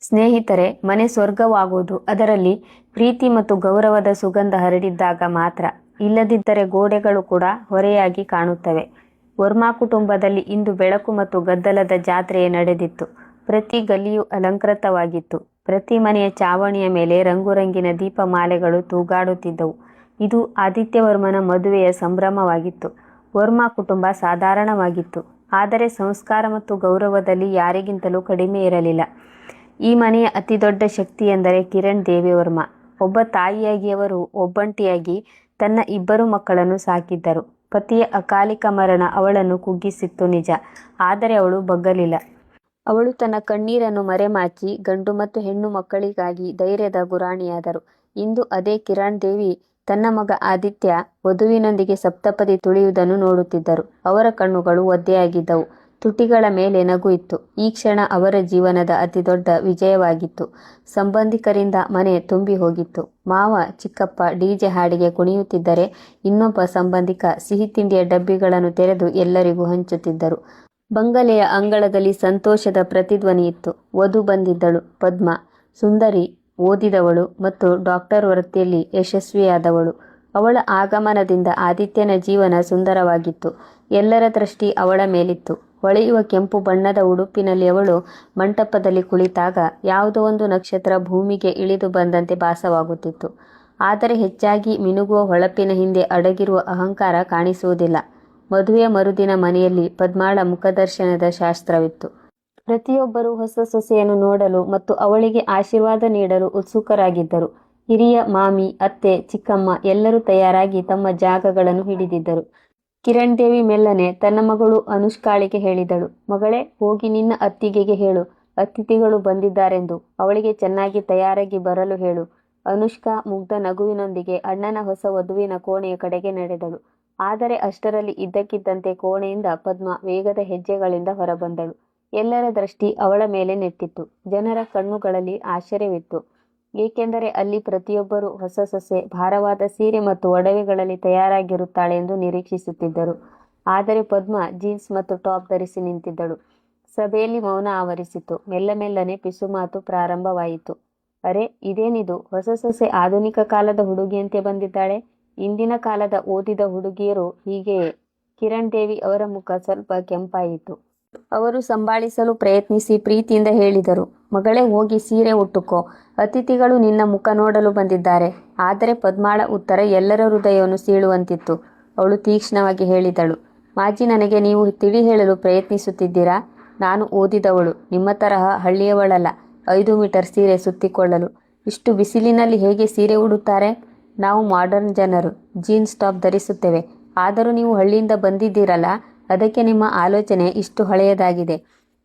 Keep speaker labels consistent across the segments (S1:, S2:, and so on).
S1: ಸ್ನೇಹಿತರೆ, ಮನೆ ಸ್ವರ್ಗವಾಗುವುದು ಅದರಲ್ಲಿ ಪ್ರೀತಿ ಮತ್ತು ಗೌರವದ ಸುಗಂಧ ಹರಡಿದ್ದಾಗ ಮಾತ್ರ. ಇಲ್ಲದಿದ್ದರೆ ಗೋಡೆಗಳು ಕೂಡ ಹೊರೆಯಾಗಿ ಕಾಣುತ್ತವೆ. ವರ್ಮಾ ಕುಟುಂಬದಲ್ಲಿ ಇಂದು ಬೆಳಕು ಮತ್ತು ಗದ್ದಲದ ಜಾತ್ರೆಯೇ ನಡೆದಿತ್ತು. ಪ್ರತಿ ಗಲ್ಲಿಯೂ ಅಲಂಕೃತವಾಗಿತ್ತು. ಪ್ರತಿ ಮನೆಯ ಚಾವಣಿಯ ಮೇಲೆ ರಂಗುರಂಗಿನ ದೀಪಮಾಲೆಗಳು ತೂಗಾಡುತ್ತಿದ್ದವು. ಇದು ಆದಿತ್ಯವರ್ಮನ ಮದುವೆಯ ಸಂಭ್ರಮವಾಗಿತ್ತು. ವರ್ಮಾ ಕುಟುಂಬ ಸಾಧಾರಣವಾಗಿತ್ತು, ಆದರೆ ಸಂಸ್ಕಾರ ಮತ್ತು ಗೌರವದಲ್ಲಿ ಯಾರಿಗಿಂತಲೂ ಕಡಿಮೆ ಇರಲಿಲ್ಲ. ಈ ಮನೆಯ ಅತಿದೊಡ್ಡ ಶಕ್ತಿ ಎಂದರೆ ಕಿರಣ್ ದೇವಿವರ್ಮ. ಒಬ್ಬ ತಾಯಿಯಾಗಿ ಅವರು ಒಬ್ಬಂಟಿಯಾಗಿ ತನ್ನ ಇಬ್ಬರು ಮಕ್ಕಳನ್ನು ಸಾಕಿದ್ದರು. ಪತಿಯ ಅಕಾಲಿಕ ಮರಣ ಅವಳನ್ನು ಕುಗ್ಗಿಸಿತ್ತು ನಿಜ, ಆದರೆ ಅವಳು ಬಗ್ಗಲಿಲ್ಲ. ಅವಳು ತನ್ನ ಕಣ್ಣೀರನ್ನು ಮರೆಮಾಚಿ ಗಂಡು ಮತ್ತು ಹೆಣ್ಣು ಮಕ್ಕಳಿಗಾಗಿ ಧೈರ್ಯದ ಗುರಾಣಿಯಾದರು. ಇಂದು ಅದೇ ಕಿರಣ್ ದೇವಿ ತನ್ನ ಮಗ ಆದಿತ್ಯ ವಧುವಿನೊಂದಿಗೆ ಸಪ್ತಪದಿ ತುಳಿಯುವುದನ್ನು ನೋಡುತ್ತಿದ್ದರು. ಅವರ ಕಣ್ಣುಗಳು ಒದ್ದೆಯಾಗಿದ್ದವು, ತುಟಿಗಳ ಮೇಲೆ ನಗು ಇತ್ತು. ಈ ಕ್ಷಣ ಅವರ ಜೀವನದ ಅತಿದೊಡ್ಡ ವಿಜಯವಾಗಿತ್ತು. ಸಂಬಂಧಿಕರಿಂದ ಮನೆ ತುಂಬಿ ಹೋಗಿತ್ತು. ಮಾವ, ಚಿಕ್ಕಪ್ಪ ಡಿಜೆ ಹಾಡಿಗೆ ಕುಣಿಯುತ್ತಿದ್ದರೆ ಇನ್ನೊಬ್ಬ ಸಂಬಂಧಿಕ ಸಿಹಿ ತಿಂಡಿಯ ಡಬ್ಬಿಗಳನ್ನು ತೆರೆದು ಎಲ್ಲರಿಗೂ ಹಂಚುತ್ತಿದ್ದರು. ಬಂಗಲೆಯ ಅಂಗಳದಲ್ಲಿ ಸಂತೋಷದ ಪ್ರತಿಧ್ವನಿ ಇತ್ತು. ವಧು ಬಂದಿದ್ದಳು. ಪದ್ಮಾ, ಸುಂದರಿ, ಓದಿದವಳು ಮತ್ತು ಡಾಕ್ಟರ್ ವೃತ್ತಿಯಲ್ಲಿ ಯಶಸ್ವಿಯಾದವಳು. ಅವಳ ಆಗಮನದಿಂದ ಆದಿತ್ಯನ ಜೀವನ ಸುಂದರವಾಗಿತ್ತು. ಎಲ್ಲರ ದೃಷ್ಟಿ ಅವಳ ಮೇಲಿತ್ತು. ಹೊಳೆಯುವ ಕೆಂಪು ಬಣ್ಣದ ಉಡುಪಿನಲ್ಲಿ ಅವಳು ಮಂಟಪದಲ್ಲಿ ಕುಳಿತಾಗ ಯಾವುದೋ ಒಂದು ನಕ್ಷತ್ರ ಭೂಮಿಗೆ ಇಳಿದು ಬಂದಂತೆ ಭಾಸವಾಗುತ್ತಿತ್ತು. ಆದರೆ ಹೆಚ್ಚಾಗಿ ಮಿನುಗುವ ಹೊಳಪಿನ ಹಿಂದೆ ಅಡಗಿರುವ ಅಹಂಕಾರ ಕಾಣಿಸುವುದಿಲ್ಲ. ಮದುವೆಯ ಮರುದಿನ ಮನೆಯಲ್ಲಿ ಪದ್ಮಾಳ ಮುಖದರ್ಶನದ ಶಾಸ್ತ್ರವಿತ್ತು. ಪ್ರತಿಯೊಬ್ಬರೂ ಹೊಸ ಸೊಸೆಯನ್ನು ನೋಡಲು ಮತ್ತು ಅವಳಿಗೆ ಆಶೀರ್ವಾದ ನೀಡಲು ಉತ್ಸುಕರಾಗಿದ್ದರು. ಹಿರಿಯ ಮಾಮಿ, ಅತ್ತೆ, ಚಿಕ್ಕಮ್ಮ ಎಲ್ಲರೂ ತಯಾರಾಗಿ ತಮ್ಮ ಜಾಗಗಳನ್ನು ಹಿಡಿದಿದ್ದರು. ಕಿರಣ್ ದೇವಿ ಮೆಲ್ಲನೆ ತನ್ನ ಮಗಳು ಅನುಷ್ಕಾಳಿಗೆ ಹೇಳಿದಳು, ಮಗಳೇ, ಹೋಗಿ ನಿನ್ನ ಅತ್ತಿಗೆಗೆ ಹೇಳು, ಅತಿಥಿಗಳು ಬಂದಿದ್ದಾರೆಂದು. ಅವಳಿಗೆ ಚೆನ್ನಾಗಿ ತಯಾರಾಗಿ ಬರಲು ಹೇಳು. ಅನುಷ್ಕಾ ಮುಗ್ಧ ನಗುವಿನೊಂದಿಗೆ ಅಣ್ಣನ ಹೊಸ ವಧುವಿನ ಕೋಣೆಯ ಕಡೆಗೆ ನಡೆದಳು. ಆದರೆ ಅಷ್ಟರಲ್ಲಿ ಇದ್ದಕ್ಕಿದ್ದಂತೆ ಕೋಣೆಯಿಂದ ಪದ್ಮಾ ವೇಗದ ಹೆಜ್ಜೆಗಳಿಂದ ಹೊರಬಂದಳು. ಎಲ್ಲರ ದೃಷ್ಟಿ ಅವಳ ಮೇಲೆ ನೆಟ್ಟಿತ್ತು. ಜನರ ಕಣ್ಣುಗಳಲ್ಲಿ ಆಶ್ಚರ್ಯವಿತ್ತು, ಏಕೆಂದರೆ ಅಲ್ಲಿ ಪ್ರತಿಯೊಬ್ಬರೂ ಹೊಸ ಸೊಸೆ ಭಾರವಾದ ಸೀರೆ ಮತ್ತು ಒಡವೆಗಳಲ್ಲಿ ತಯಾರಾಗಿರುತ್ತಾಳೆ ಎಂದು ನಿರೀಕ್ಷಿಸುತ್ತಿದ್ದರು. ಆದರೆ ಪದ್ಮಾ ಜೀನ್ಸ್ ಮತ್ತು ಟಾಪ್ ಧರಿಸಿ ನಿಂತಿದ್ದಳು. ಸಭೆಯಲ್ಲಿ ಮೌನ ಆವರಿಸಿತು. ಮೆಲ್ಲನೆ ಪಿಸುಮಾತು ಪ್ರಾರಂಭವಾಯಿತು. ಅರೆ, ಇದೇನಿದು? ಹೊಸ ಸೊಸೆ ಆಧುನಿಕ ಕಾಲದ ಹುಡುಗಿಯಂತೆ ಬಂದಿದ್ದಾಳೆ. ಇಂದಿನ ಕಾಲದ ಓದಿದ ಹುಡುಗಿಯರು ಹೀಗೆಯೇ? ಕಿರಣ್ ದೇವಿ ಅವರ ಮುಖ ಸ್ವಲ್ಪ ಕೆಂಪಾಯಿತು. ಅವರು ಸಂಭಾಳಿಸಲು ಪ್ರಯತ್ನಿಸಿ ಪ್ರೀತಿಯಿಂದ ಹೇಳಿದರು, ಮಗಳೇ, ಹೋಗಿ ಸೀರೆ ಉಟ್ಟುಕೋ. ಅತಿಥಿಗಳು ನಿನ್ನ ಮುಖ ನೋಡಲು ಬಂದಿದ್ದಾರೆ. ಆದರೆ ಪದ್ಮಾಳ ಉತ್ತರ ಎಲ್ಲರ ಹೃದಯವನ್ನು ಸೀಳುವಂತಿತ್ತು. ಅವಳು ತೀಕ್ಷ್ಣವಾಗಿ ಹೇಳಿದಳು, ಮಾಜಿ, ನನಗೆ ನೀವು ತಿಳಿ ಹೇಳಲು ಪ್ರಯತ್ನಿಸುತ್ತಿದ್ದೀರಾ? ನಾನು ಓದಿದವಳು, ನಿಮ್ಮ ತರಹ ಹಳ್ಳಿಯವಳಲ್ಲ. 5 ಮೀಟರ್ ಸೀರೆ ಸುತ್ತಿಕೊಳ್ಳಲು ಇಷ್ಟು ಬಿಸಿಲಿನಲ್ಲಿ ಹೇಗೆ ಸೀರೆ ಉಡುತ್ತಾರೆ? ನಾವು ಮಾಡರ್ನ್ ಜನರು, ಜೀನ್ಸ್ ಟಾಪ್ ಧರಿಸುತ್ತೇವೆ. ಆದರೂ ನೀವು ಹಳ್ಳಿಯಿಂದ ಬಂದಿದ್ದೀರಲ್ಲ, ಅದಕ್ಕೆ ನಿಮ್ಮ ಆಲೋಚನೆ ಇಷ್ಟು ಹಳೆಯದಾಗಿದೆ.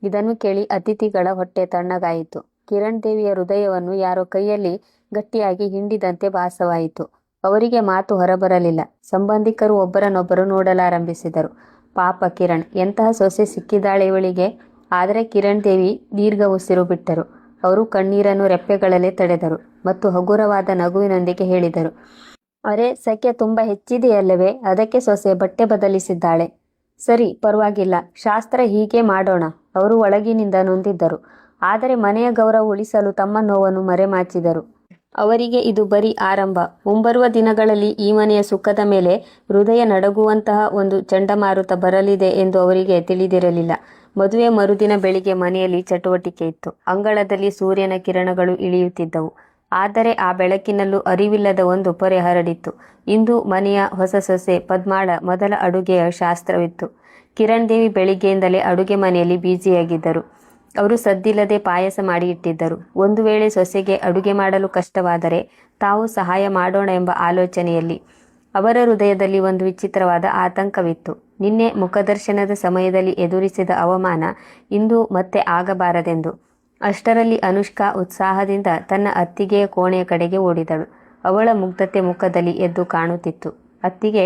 S1: ಇದನ್ನು ಕೇಳಿ ಅತಿಥಿಗಳ ಹೊಟ್ಟೆ ತಣ್ಣಗಾಯಿತು. ಕಿರಣ್ ದೇವಿಯ ಹೃದಯವನ್ನು ಯಾರೋ ಕೈಯಲ್ಲಿ ಗಟ್ಟಿಯಾಗಿ ಹಿಂಡಿದಂತೆ ಭಾಸವಾಯಿತು. ಅವರಿಗೆ ಮಾತು ಹೊರಬರಲಿಲ್ಲ. ಸಂಬಂಧಿಕರು ಒಬ್ಬರನ್ನೊಬ್ಬರು ನೋಡಲಾರಂಭಿಸಿದರು. ಪಾಪ ಕಿರಣ್, ಎಂತಹ ಸೊಸೆ ಸಿಕ್ಕಿದ್ದಾಳೆ ಇವಳಿಗೆ. ಆದರೆ ಕಿರಣ್ ದೇವಿ ದೀರ್ಘ ಉಸಿರು ಬಿಟ್ಟರು. ಅವರು ಕಣ್ಣೀರನ್ನು ರೆಪ್ಪೆಗಳಲ್ಲೇ ತಡೆದರು ಮತ್ತು ಹಗುರವಾದ ನಗುವಿನೊಂದಿಗೆ ಹೇಳಿದರು, ಅರೆ, ಸೆಕೆ ತುಂಬ ಹೆಚ್ಚಿದೆಯಲ್ಲವೇ? ಅದಕ್ಕೆ ಸೊಸೆ ಬಟ್ಟೆ ಬದಲಿಸಿದ್ದಾಳೆ. ಸರಿ, ಪರವಾಗಿಲ್ಲ, ಶಾಸ್ತ್ರ ಹೀಗೆ ಮಾಡೋಣ. ಅವರು ಒಳಗಿನಿಂದ ನೊಂದಿದ್ದರು, ಆದರೆ ಮನೆಯ ಗೌರವ ಉಳಿಸಲು ತಮ್ಮ ನೋವನ್ನು ಮರೆಮಾಚಿದರು. ಅವರಿಗೆ ಇದು ಬರೀ ಆರಂಭ. ಮುಂಬರುವ ದಿನಗಳಲ್ಲಿ ಈ ಮನೆಯ ಸುಖದ ಮೇಲೆ ಹೃದಯ ನಡುಗುವಂತಹ ಒಂದು ಚಂಡಮಾರುತ ಬರಲಿದೆ ಎಂದು ಅವರಿಗೆ ತಿಳಿದಿರಲಿಲ್ಲ. ಮದುವೆ ಮರುದಿನ ಬೆಳಿಗ್ಗೆ ಮನೆಯಲ್ಲಿ ಚಟುವಟಿಕೆ ಇತ್ತು. ಅಂಗಳದಲ್ಲಿ ಸೂರ್ಯನ ಕಿರಣಗಳು ಇಳಿಯುತ್ತಿದ್ದವು. ಆದರೆ ಆ ಬೆಳಕಿನಲ್ಲೂ ಅರಿವಿಲ್ಲದ ಒಂದು ಪೊರೆ ಹರಡಿತ್ತು. ಇಂದು ಮನೆಯ ಹೊಸ ಸೊಸೆ ಪದ್ಮಾಳ ಮೊದಲ ಅಡುಗೆಯ ಶಾಸ್ತ್ರವಿತ್ತು. ಕಿರಣ್ ದೇವಿ ಬೆಳಿಗ್ಗೆಯಿಂದಲೇ ಅಡುಗೆ ಮನೆಯಲ್ಲಿ ಬ್ಯುಸಿಯಾಗಿದ್ದರು. ಅವರು ಸದ್ದಿಲ್ಲದೆ ಪಾಯಸ ಮಾಡಿ ಇಟ್ಟಿದ್ದರು. ಒಂದು ವೇಳೆ ಸೊಸೆಗೆ ಅಡುಗೆ ಮಾಡಲು ಕಷ್ಟವಾದರೆ ತಾವು ಸಹಾಯ ಮಾಡೋಣ ಎಂಬ ಆಲೋಚನೆಯಲ್ಲಿ. ಅವರ ಹೃದಯದಲ್ಲಿ ಒಂದು ವಿಚಿತ್ರವಾದ ಆತಂಕವಿತ್ತು. ನಿನ್ನೆ ಮುಖದರ್ಶನದ ಸಮಯದಲ್ಲಿ ಎದುರಿಸಿದ ಅವಮಾನ ಇಂದು ಮತ್ತೆ ಆಗಬಾರದೆಂದು. ಅಷ್ಟರಲ್ಲಿ ಅನುಷ್ಕಾ ಉತ್ಸಾಹದಿಂದ ತನ್ನ ಅತ್ತಿಗೆಯ ಕೋಣೆಯ ಕಡೆಗೆ ಓಡಿದಳು. ಅವಳ ಮುಗ್ಧತೆ ಮುಖದಲ್ಲಿ ಎದ್ದು ಕಾಣುತ್ತಿತ್ತು. ಅತ್ತಿಗೆ,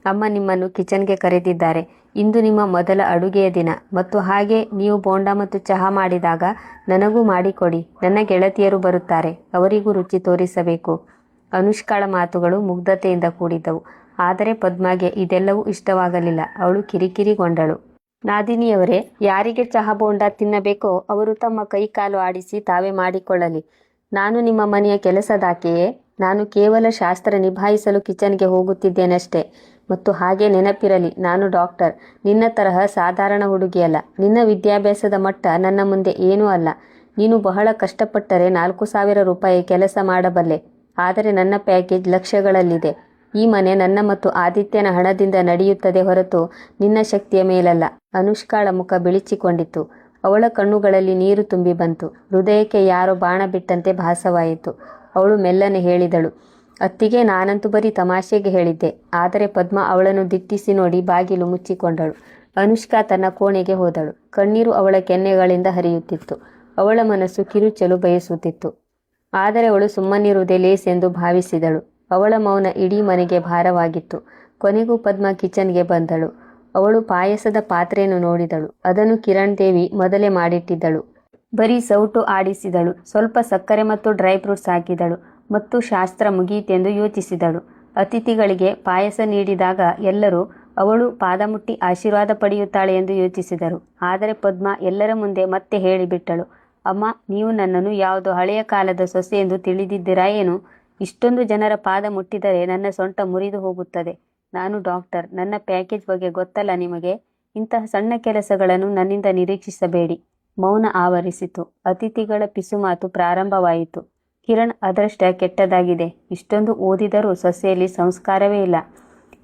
S1: ಅಮ್ಮ ನಿಮ್ಮನ್ನು ಕಿಚನ್ಗೆ ಕರೆದಿದ್ದಾರೆ. ಇಂದು ನಿಮ್ಮ ಮೊದಲ ಅಡುಗೆಯ ದಿನ. ಮತ್ತು ಹಾಗೆ ನೀವು ಬೋಂಡ ಮತ್ತು ಚಹಾ ಮಾಡಿದಾಗ ನನಗೂ ಮಾಡಿಕೊಡಿ. ನನ್ನ ಗೆಳತಿಯರು ಬರುತ್ತಾರೆ, ಅವರಿಗೂ ರುಚಿ ತೋರಿಸಬೇಕು. ಅನುಷ್ಕಾಳ ಮಾತುಗಳು ಮುಗ್ಧತೆಯಿಂದ ಕೂಡಿದ್ದವು. ಆದರೆ ಪದ್ಮಾಗೆ ಇದೆಲ್ಲವೂ ಇಷ್ಟವಾಗಲಿಲ್ಲ. ಅವಳು ಕಿರಿಕಿರಿಗೊಂಡಳು. ನಾದಿನಿಯವರೇ, ಯಾರಿಗೆ ಚಹಾ ಬೋಂಡ ತಿನ್ನಬೇಕೋ ಅವರು ತಮ್ಮ ಕೈ ಕಾಲು ಆಡಿಸಿ ತಾವೇ ಮಾಡಿಕೊಳ್ಳಲಿ. ನಾನು ನಿಮ್ಮ ಮನೆಯ ಕೆಲಸದಾಕೆಯೇ? ನಾನು ಕೇವಲ ಶಾಸ್ತ್ರ ನಿಭಾಯಿಸಲು ಕಿಚನ್ಗೆ ಹೋಗುತ್ತಿದ್ದೇನಷ್ಟೇ. ಮತ್ತು ಹಾಗೆ ನೆನಪಿರಲಿ, ನಾನು ಡಾಕ್ಟರ್, ನಿನ್ನ ತರಹ ಸಾಧಾರಣ ಹುಡುಗಿಯಲ್ಲ. ನಿನ್ನ ವಿದ್ಯಾಭ್ಯಾಸದ ಮಟ್ಟ ನನ್ನ ಮುಂದೆ ಏನೂ ಅಲ್ಲ. ನೀನು ಬಹಳ ಕಷ್ಟಪಟ್ಟರೆ 4,000 ರೂಪಾಯಿ ಕೆಲಸ ಮಾಡಬಲ್ಲೆ. ಆದರೆ ನನ್ನ ಪ್ಯಾಕೇಜ್ ಲಕ್ಷಗಳಲ್ಲಿದೆ. ಈ ಮನೆ ನನ್ನ ಮತ್ತು ಆದಿತ್ಯನ ಹಣದಿಂದ ನಡೆಯುತ್ತದೆ ಹೊರತು ನಿನ್ನ ಶಕ್ತಿಯ ಮೇಲಲ್ಲ. ಅನುಷ್ಕಾಳ ಮುಖ ಬಿಳಿಚಿಕೊಂಡಿತು. ಅವಳ ಕಣ್ಣುಗಳಲ್ಲಿ ನೀರು ತುಂಬಿ ಬಂತು. ಹೃದಯಕ್ಕೆ ಯಾರೋ ಬಾಣ ಬಿಟ್ಟಂತೆ ಭಾಸವಾಯಿತು. ಅವಳು ಮೆಲ್ಲನೆ ಹೇಳಿದಳು, ಅತ್ತಿಗೆ, ನಾನಂತೂ ಬರೀ ತಮಾಷೆಗೆ ಹೇಳಿದ್ದೆ. ಆದರೆ ಪದ್ಮ ಅವಳನ್ನು ದಿಟ್ಟಿಸಿ ನೋಡಿ ಬಾಗಿಲು ಮುಚ್ಚಿಕೊಂಡಳು. ಅನುಷ್ಕಾ ತನ್ನ ಕೋಣೆಗೆ ಹೋದಳು. ಕಣ್ಣೀರು ಅವಳ ಕೆನ್ನೆಗಳಿಂದ ಹರಿಯುತ್ತಿತ್ತು. ಅವಳ ಮನಸ್ಸು ಕಿರುಚಲು ಬಯಸುತ್ತಿತ್ತು. ಆದರೆ ಅವಳು ಸುಮ್ಮನಿರುವುದೇ ಲೇಸೆಂದು ಭಾವಿಸಿದಳು. ಅವಳ ಮೌನ ಇಡೀ ಮನೆಗೆ ಭಾರವಾಗಿತ್ತು. ಕೊನೆಗೂ ಪದ್ಮ ಕಿಚನ್ಗೆ ಬಂದಳು. ಅವಳು ಪಾಯಸದ ಪಾತ್ರೆಯನ್ನು ನೋಡಿದಳು. ಅದನ್ನು ಕಿರಣ್ ದೇವಿ ಮೊದಲೇ ಮಾಡಿಟ್ಟಿದ್ದಳು. ಬರೀ ಸೌಟು ಆಡಿಸಿದಳು. ಸ್ವಲ್ಪ ಸಕ್ಕರೆ ಮತ್ತು ಡ್ರೈ ಫ್ರೂಟ್ಸ್ ಹಾಕಿದಳು ಮತ್ತು ಶಾಸ್ತ್ರ ಮುಗಿಯಿತೆಂದು ಯೋಚಿಸಿದಳು. ಅತಿಥಿಗಳಿಗೆ ಪಾಯಸ ನೀಡಿದಾಗ ಎಲ್ಲರೂ ಅವಳು ಪಾದ ಮುಟ್ಟಿ ಆಶೀರ್ವಾದ ಪಡೆಯುತ್ತಾಳೆ ಎಂದು ಯೋಚಿಸಿದರು. ಆದರೆ ಪದ್ಮ ಎಲ್ಲರ ಮುಂದೆ ಮತ್ತೆ ಹೇಳಿಬಿಟ್ಟಳು, ಅಮ್ಮ, ನೀವು ನನ್ನನ್ನು ಯಾವುದೋ ಹಳೆಯ ಕಾಲದ ಸೊಸೆ ಎಂದು ತಿಳಿದಿದ್ದೀರಾ ಏನು? ಇಷ್ಟೊಂದು ಜನರ ಪಾದ ಮುಟ್ಟಿದರೆ ನನ್ನ ಸೊಂಟ ಮುರಿದು ಹೋಗುತ್ತದೆ. ನಾನು ಡಾಕ್ಟರ್. ನನ್ನ ಪ್ಯಾಕೇಜ್ ಬಗ್ಗೆ ಗೊತ್ತಲ್ಲ ನಿಮಗೆ? ಇಂತಹ ಸಣ್ಣ ಕೆಲಸಗಳನ್ನು ನನ್ನಿಂದ ನಿರೀಕ್ಷಿಸಬೇಡಿ. ಮೌನ ಆವರಿಸಿತು. ಅತಿಥಿಗಳ ಪಿಸುಮಾತು ಪ್ರಾರಂಭವಾಯಿತು. ಕಿರಣ್ ಅದೃಷ್ಟ ಕೆಟ್ಟದಾಗಿದೆ. ಇಷ್ಟೊಂದು ಓದಿದರೂ ಸೊಸೆಯಲ್ಲಿ ಸಂಸ್ಕಾರವೇ ಇಲ್ಲ.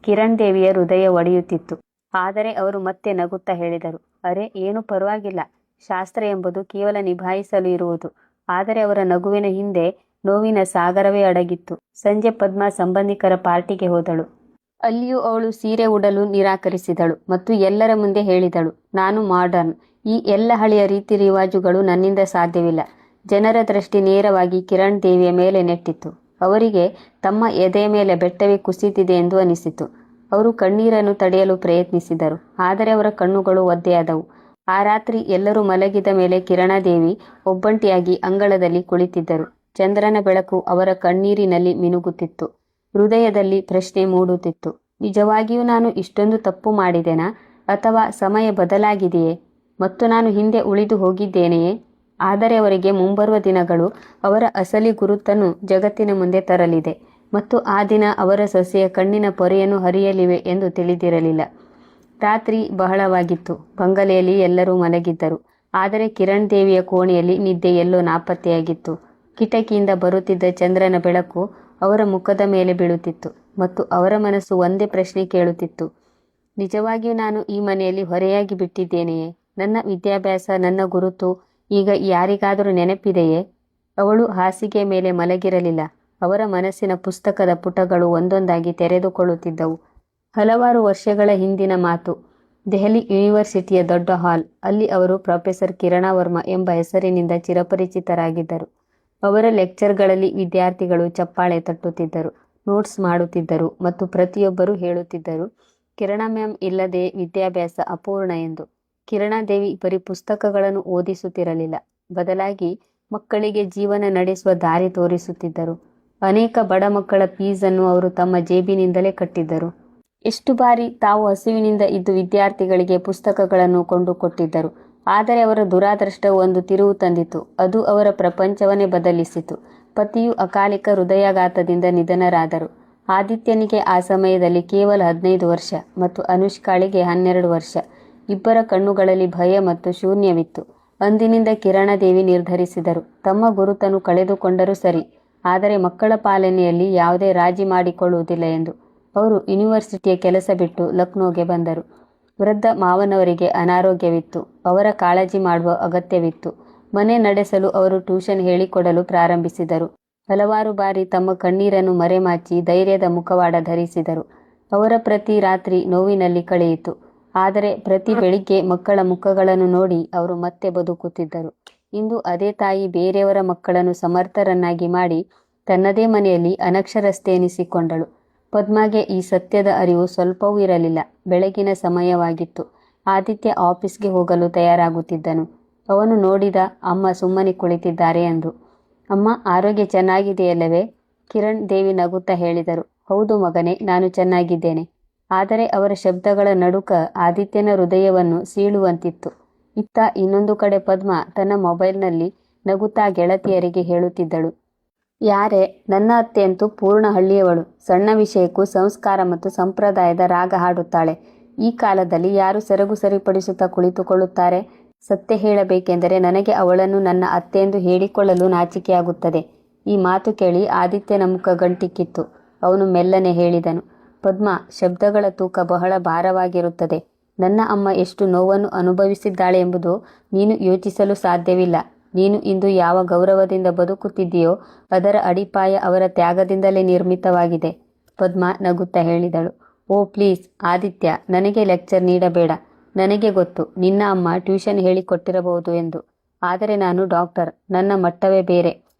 S1: ಕಿರಣ್ ದೇವಿಯ ಹೃದಯ ಒಡೆಯುತ್ತಿತ್ತು. ಆದರೆ ಅವರು ಮತ್ತೆ ನಗುತ್ತಾ ಹೇಳಿದರು, ಅರೆ, ಏನು ಪರವಾಗಿಲ್ಲ. ಶಾಸ್ತ್ರ ಎಂಬುದು ಕೇವಲ ನಿಭಾಯಿಸಲು ಇರುವುದು. ಆದರೆ ಅವರ ನಗುವಿನ ಹಿಂದೆ ನೋವಿನ ಸಾಗರವೇ ಅಡಗಿತ್ತು. ಸಂಜೆ ಪದ್ಮ ಸಂಬಂಧಿಕರ ಪಾರ್ಟಿಗೆ ಹೋದಳು. ಅಲ್ಲಿಯೂ ಅವಳು ಸೀರೆ ಉಡಲು ನಿರಾಕರಿಸಿದಳು ಮತ್ತು ಎಲ್ಲರ ಮುಂದೆ ಹೇಳಿದಳು, ನಾನು ಮಾಡರ್ನ್. ಈ ಎಲ್ಲ ಹಳೆಯ ರೀತಿ ರಿವಾಜುಗಳು ನನ್ನಿಂದ ಸಾಧ್ಯವಿಲ್ಲ. ಜನರ ದೃಷ್ಟಿ ನೇರವಾಗಿ ಕಿರಣ್ ದೇವಿಯ ಮೇಲೆ ನೆಟ್ಟಿತ್ತು. ಅವರಿಗೆ ತಮ್ಮ ಎದೆಯ ಮೇಲೆ ಬೆಟ್ಟವೇ ಕುಸಿದಿದೆ ಎಂದು ಅನಿಸಿತು. ಅವರು ಕಣ್ಣೀರನ್ನು ತಡೆಯಲು ಪ್ರಯತ್ನಿಸಿದರು. ಆದರೆ ಅವರ ಕಣ್ಣುಗಳು ಒದ್ದೆಯಾದವು. ಆ ರಾತ್ರಿ ಎಲ್ಲರೂ ಮಲಗಿದ ಮೇಲೆ ಕಿರಣದೇವಿ ಒಬ್ಬಂಟಿಯಾಗಿ ಅಂಗಳದಲ್ಲಿ ಕುಳಿತಿದ್ದರು. ಚಂದ್ರನ ಬೆಳಕು ಅವರ ಕಣ್ಣೀರಿನಲ್ಲಿ ಮಿನುಗುತ್ತಿತ್ತು. ಹೃದಯದಲ್ಲಿ ಪ್ರಶ್ನೆ ಮೂಡುತ್ತಿತ್ತು, ನಿಜವಾಗಿಯೂ ನಾನು ಇಷ್ಟೊಂದು ತಪ್ಪು ಮಾಡಿದೆನಾ? ಅಥವಾ ಸಮಯ ಬದಲಾಗಿದೆಯೇ ಮತ್ತು ನಾನು ಹಿಂದೆ ಉಳಿದು ಹೋಗಿದ್ದೇನೆಯೇ? ಆದರೆ ಅವರಿಗೆ ಮುಂಬರುವ ದಿನಗಳು ಅವರ ಅಸಲಿ ಗುರುತನ್ನು ಜಗತ್ತಿನ ಮುಂದೆ ತರಲಿದೆ ಮತ್ತು ಆ ದಿನ ಅವರ ಸೊಸೆಯ ಕಣ್ಣಿನ ಪೊರೆಯನ್ನು ಹರಿಯಲಿವೆ ಎಂದು ತಿಳಿದಿರಲಿಲ್ಲ. ರಾತ್ರಿ ಬಹಳವಾಗಿತ್ತು. ಬಂಗಲೆಯಲ್ಲಿ ಎಲ್ಲರೂ ಮಲಗಿದ್ದರು. ಆದರೆ ಕಿರಣ್ ದೇವಿಯ ಕೋಣೆಯಲ್ಲಿ ನಿದ್ದೆ ಎಲ್ಲೋ ನಾಪತ್ತೆಯಾಗಿತ್ತು. ಕಿಟಕಿಯಿಂದ ಬರುತ್ತಿದ್ದ ಚಂದ್ರನ ಬೆಳಕು ಅವರ ಮುಖದ ಮೇಲೆ ಬೀಳುತ್ತಿತ್ತು ಮತ್ತು ಅವರ ಮನಸ್ಸು ಒಂದೇ ಪ್ರಶ್ನೆ ಕೇಳುತ್ತಿತ್ತು, ನಿಜವಾಗಿಯೂ ನಾನು ಈ ಮನೆಯಲ್ಲಿ ಹೊರೆಯಾಗಿ ಬಿಟ್ಟಿದ್ದೇನೆಯೇ? ನನ್ನ ವಿದ್ಯಾಭ್ಯಾಸ, ನನ್ನ ಗುರುತು ಈಗ ಯಾರಿಗಾದರೂ ನೆನಪಿದೆಯೇ? ಅವಳು ಹಾಸಿಗೆ ಮೇಲೆ ಮಲಗಿರಲಿಲ್ಲ. ಅವರ ಮನಸ್ಸಿನ ಪುಸ್ತಕದ ಪುಟಗಳು ಒಂದೊಂದಾಗಿ ತೆರೆದುಕೊಳ್ಳುತ್ತಿದ್ದವು. ಹಲವಾರು ವರ್ಷಗಳ ಹಿಂದಿನ ಮಾತು. ದೆಹಲಿ ಯೂನಿವರ್ಸಿಟಿಯ ದೊಡ್ಡ ಹಾಲ್. ಅಲ್ಲಿ ಅವರು ಪ್ರೊಫೆಸರ್ ಕಿರಣ ವರ್ಮಾ ಎಂಬ ಹೆಸರಿನಿಂದ ಚಿರಪರಿಚಿತರಾಗಿದ್ದರು. ಅವರ ಲೆಕ್ಚರ್ಗಳಲ್ಲಿ ವಿದ್ಯಾರ್ಥಿಗಳು ಚಪ್ಪಾಳೆ ತಟ್ಟುತ್ತಿದ್ದರು, ನೋಟ್ಸ್ ಮಾಡುತ್ತಿದ್ದರು ಮತ್ತು ಪ್ರತಿಯೊಬ್ಬರೂ ಹೇಳುತ್ತಿದ್ದರು, ಕಿರಣ ಮ್ಯಾಮ್ ಇಲ್ಲದೆ ವಿದ್ಯಾಭ್ಯಾಸ ಅಪೂರ್ಣ ಎಂದು. ಕಿರಣದೇವಿ ಬರೀ ಪುಸ್ತಕಗಳನ್ನು ಓದಿಸುತ್ತಿರಲಿಲ್ಲ, ಬದಲಾಗಿ ಮಕ್ಕಳಿಗೆ ಜೀವನ ನಡೆಸುವ ದಾರಿ ತೋರಿಸುತ್ತಿದ್ದರು. ಅನೇಕ ಬಡ ಮಕ್ಕಳ ಫೀಸನ್ನು ಅವರು ತಮ್ಮ ಜೇಬಿನಿಂದಲೇ ಕಟ್ಟಿದ್ದರು. ಎಷ್ಟು ಬಾರಿ ತಾವು ಹಸಿವಿನಿಂದ ಇದ್ದು ವಿದ್ಯಾರ್ಥಿಗಳಿಗೆ ಪುಸ್ತಕಗಳನ್ನು ಕೊಂಡು ಕೊಟ್ಟಿದ್ದರು. ಆದರೆ ಅವರ ದುರಾದೃಷ್ಟವು ಒಂದು ತಿರುವು ತಂದಿತು. ಅದು ಅವರ ಪ್ರಪಂಚವನ್ನೇ ಬದಲಿಸಿತು. ಪತಿಯು ಅಕಾಲಿಕ ಹೃದಯಾಘಾತದಿಂದ ನಿಧನರಾದರು. ಆದಿತ್ಯನಿಗೆ ಆ ಸಮಯದಲ್ಲಿ ಕೇವಲ 15 ವರ್ಷ ಮತ್ತು ಅನುಷ್ಕಾಳಿಗೆ 12 ವರ್ಷ. ಇಬ್ಬರ ಕಣ್ಣುಗಳಲ್ಲಿ ಭಯ ಮತ್ತು ಶೂನ್ಯವಿತ್ತು. ಅಂದಿನಿಂದ ಕಿರಣದೇವಿ ನಿರ್ಧರಿಸಿದರು, ತಮ್ಮ ಗುರುತನ್ನು ಕಳೆದುಕೊಂಡರೂ ಸರಿ, ಆದರೆ ಮಕ್ಕಳ ಪಾಲನೆಯಲ್ಲಿ ಯಾವುದೇ ರಾಜಿ ಮಾಡಿಕೊಳ್ಳುವುದಿಲ್ಲ ಎಂದು. ಅವರು ಯೂನಿವರ್ಸಿಟಿಯ ಕೆಲಸ ಬಿಟ್ಟು ಲಕ್ನೋಗೆ ಬಂದರು. ವೃದ್ಧ ಮಾವನವರಿಗೆ ಅನಾರೋಗ್ಯವಿತ್ತು. ಅವರ ಕಾಳಜಿ ಮಾಡುವ ಅಗತ್ಯವಿತ್ತು. ಮನೆ ನಡೆಸಲು ಅವರು ಟ್ಯೂಷನ್ ಹೇಳಿಕೊಡಲು ಪ್ರಾರಂಭಿಸಿದರು. ಹಲವಾರು ಬಾರಿ ತಮ್ಮ ಕಣ್ಣೀರನ್ನು ಮರೆಮಾಚಿ ಧೈರ್ಯದ ಮುಖವಾಡ ಧರಿಸಿದರು. ಅವರ ಪ್ರತಿ ರಾತ್ರಿ ನೋವಿನಲ್ಲಿ ಕಳೆಯಿತು. ಆದರೆ ಪ್ರತಿ ಬೆಳಿಗ್ಗೆ ಮಕ್ಕಳ ಮುಖಗಳನ್ನು ನೋಡಿ ಅವರು ಮತ್ತೆ ಬದುಕುತ್ತಿದ್ದರು. ಇಂದು ಅದೇ ತಾಯಿ ಬೇರೆಯವರ ಮಕ್ಕಳನ್ನು ಸಮರ್ಥರನ್ನಾಗಿ ಮಾಡಿ ತನ್ನದೇ ಮನೆಯಲ್ಲಿ ಅನಕ್ಷರಸ್ಥೆ ಎನಿಸಿಕೊಂಡಳು. ಪದ್ಮಾಗೆ ಈ ಸತ್ಯದ ಅರಿವು ಸ್ವಲ್ಪವೂ ಇರಲಿಲ್ಲ. ಬೆಳಗಿನ ಸಮಯವಾಗಿತ್ತು. ಆದಿತ್ಯ ಆಫೀಸ್ಗೆ ಹೋಗಲು ತಯಾರಾಗುತ್ತಿದ್ದನು. ಅವನು ನೋಡಿದ ಅಮ್ಮ ಸುಮ್ಮನೆ ಕುಳಿತಿದ್ದಾರೆ ಅಂದು. ಅಮ್ಮ, ಆರೋಗ್ಯ ಚೆನ್ನಾಗಿದೆಯಲ್ಲವೇ? ಕಿರಣ್ ದೇವಿ ನಗುತ್ತಾ ಹೇಳಿದರು. ಹೌದು ಮಗನೇ, ನಾನು ಚೆನ್ನಾಗಿದ್ದೇನೆ. ಆದರೆ ಅವರ ಶಬ್ದಗಳ ನಡುಕ ಆದಿತ್ಯನ ಹೃದಯವನ್ನು ಸೀಳುವಂತಿತ್ತು. ಇತ್ತ ಇನ್ನೊಂದು ಕಡೆ ಪದ್ಮ ತನ್ನ ಮೊಬೈಲ್ನಲ್ಲಿ ನಗುತ್ತಾ ಗೆಳತಿಯರಿಗೆ ಹೇಳುತ್ತಿದ್ದಳು. ಯಾರೇ ನನ್ನ ಅತ್ತೆಯಂತೂ ಪೂರ್ಣ ಹಳ್ಳಿಯವಳು. ಸಣ್ಣ ವಿಷಯಕ್ಕೂ ಸಂಸ್ಕಾರ ಮತ್ತು ಸಂಪ್ರದಾಯದ ರಾಗ ಹಾಡುತ್ತಾಳೆ. ಈ ಕಾಲದಲ್ಲಿ ಯಾರು ಸೆರಗು ಸರಿಪಡಿಸುತ್ತಾ ಕುಳಿತುಕೊಳ್ಳುತ್ತಾರೆ? ಸತ್ಯ ಹೇಳಬೇಕೆಂದರೆ ನನಗೆ ಅವಳನ್ನು ನನ್ನ ಅತ್ತೆಯೆಂದು ಹೇಳಿಕೊಳ್ಳಲು ನಾಚಿಕೆಯಾಗುತ್ತದೆ. ಈ ಮಾತು ಕೇಳಿ ಆದಿತ್ಯನ ಮುಖ ಗಂಟಿಕ್ಕಿತ್ತು. ಅವನು ಮೆಲ್ಲನೆ ಹೇಳಿದನು, ಪದ್ಮ, ಶಬ್ದಗಳ ತೂಕ ಬಹಳ ಭಾರವಾಗಿರುತ್ತದೆ. ನನ್ನ ಅಮ್ಮ ಎಷ್ಟು ನೋವನ್ನು ಅನುಭವಿಸಿದ್ದಾಳೆ ಎಂಬುದು ನೀನು ಯೋಚಿಸಲು ಸಾಧ್ಯವಿಲ್ಲ. ನೀನು ಇಂದು ಯಾವ ಗೌರವದಿಂದ ಬದುಕುತ್ತಿದ್ದೀಯೋ ಅದರ ಅಡಿಪಾಯ ಅವರ ತ್ಯಾಗದಿಂದಲೇ ನಿರ್ಮಿತವಾಗಿದೆ. ಪದ್ಮ ನಗುತ್ತಾ ಹೇಳಿದಳು. ಓ ಪ್ಲೀಸ್ ಆದಿತ್ಯ, ನನಗೆ ಲೆಕ್ಚರ್ ನೀಡಬೇಡ. ನನಗೆ ಗೊತ್ತು ನಿನ್ನ ಅಮ್ಮ ಟ್ಯೂಷನ್ ಹೇಳಿಕೊಟ್ಟಿರಬಹುದು ಎಂದು. ಆದರೆ ನಾನು ಡಾಕ್ಟರ್, ನನ್ನ ಮಟ್ಟವೇ ಬೇರೆ.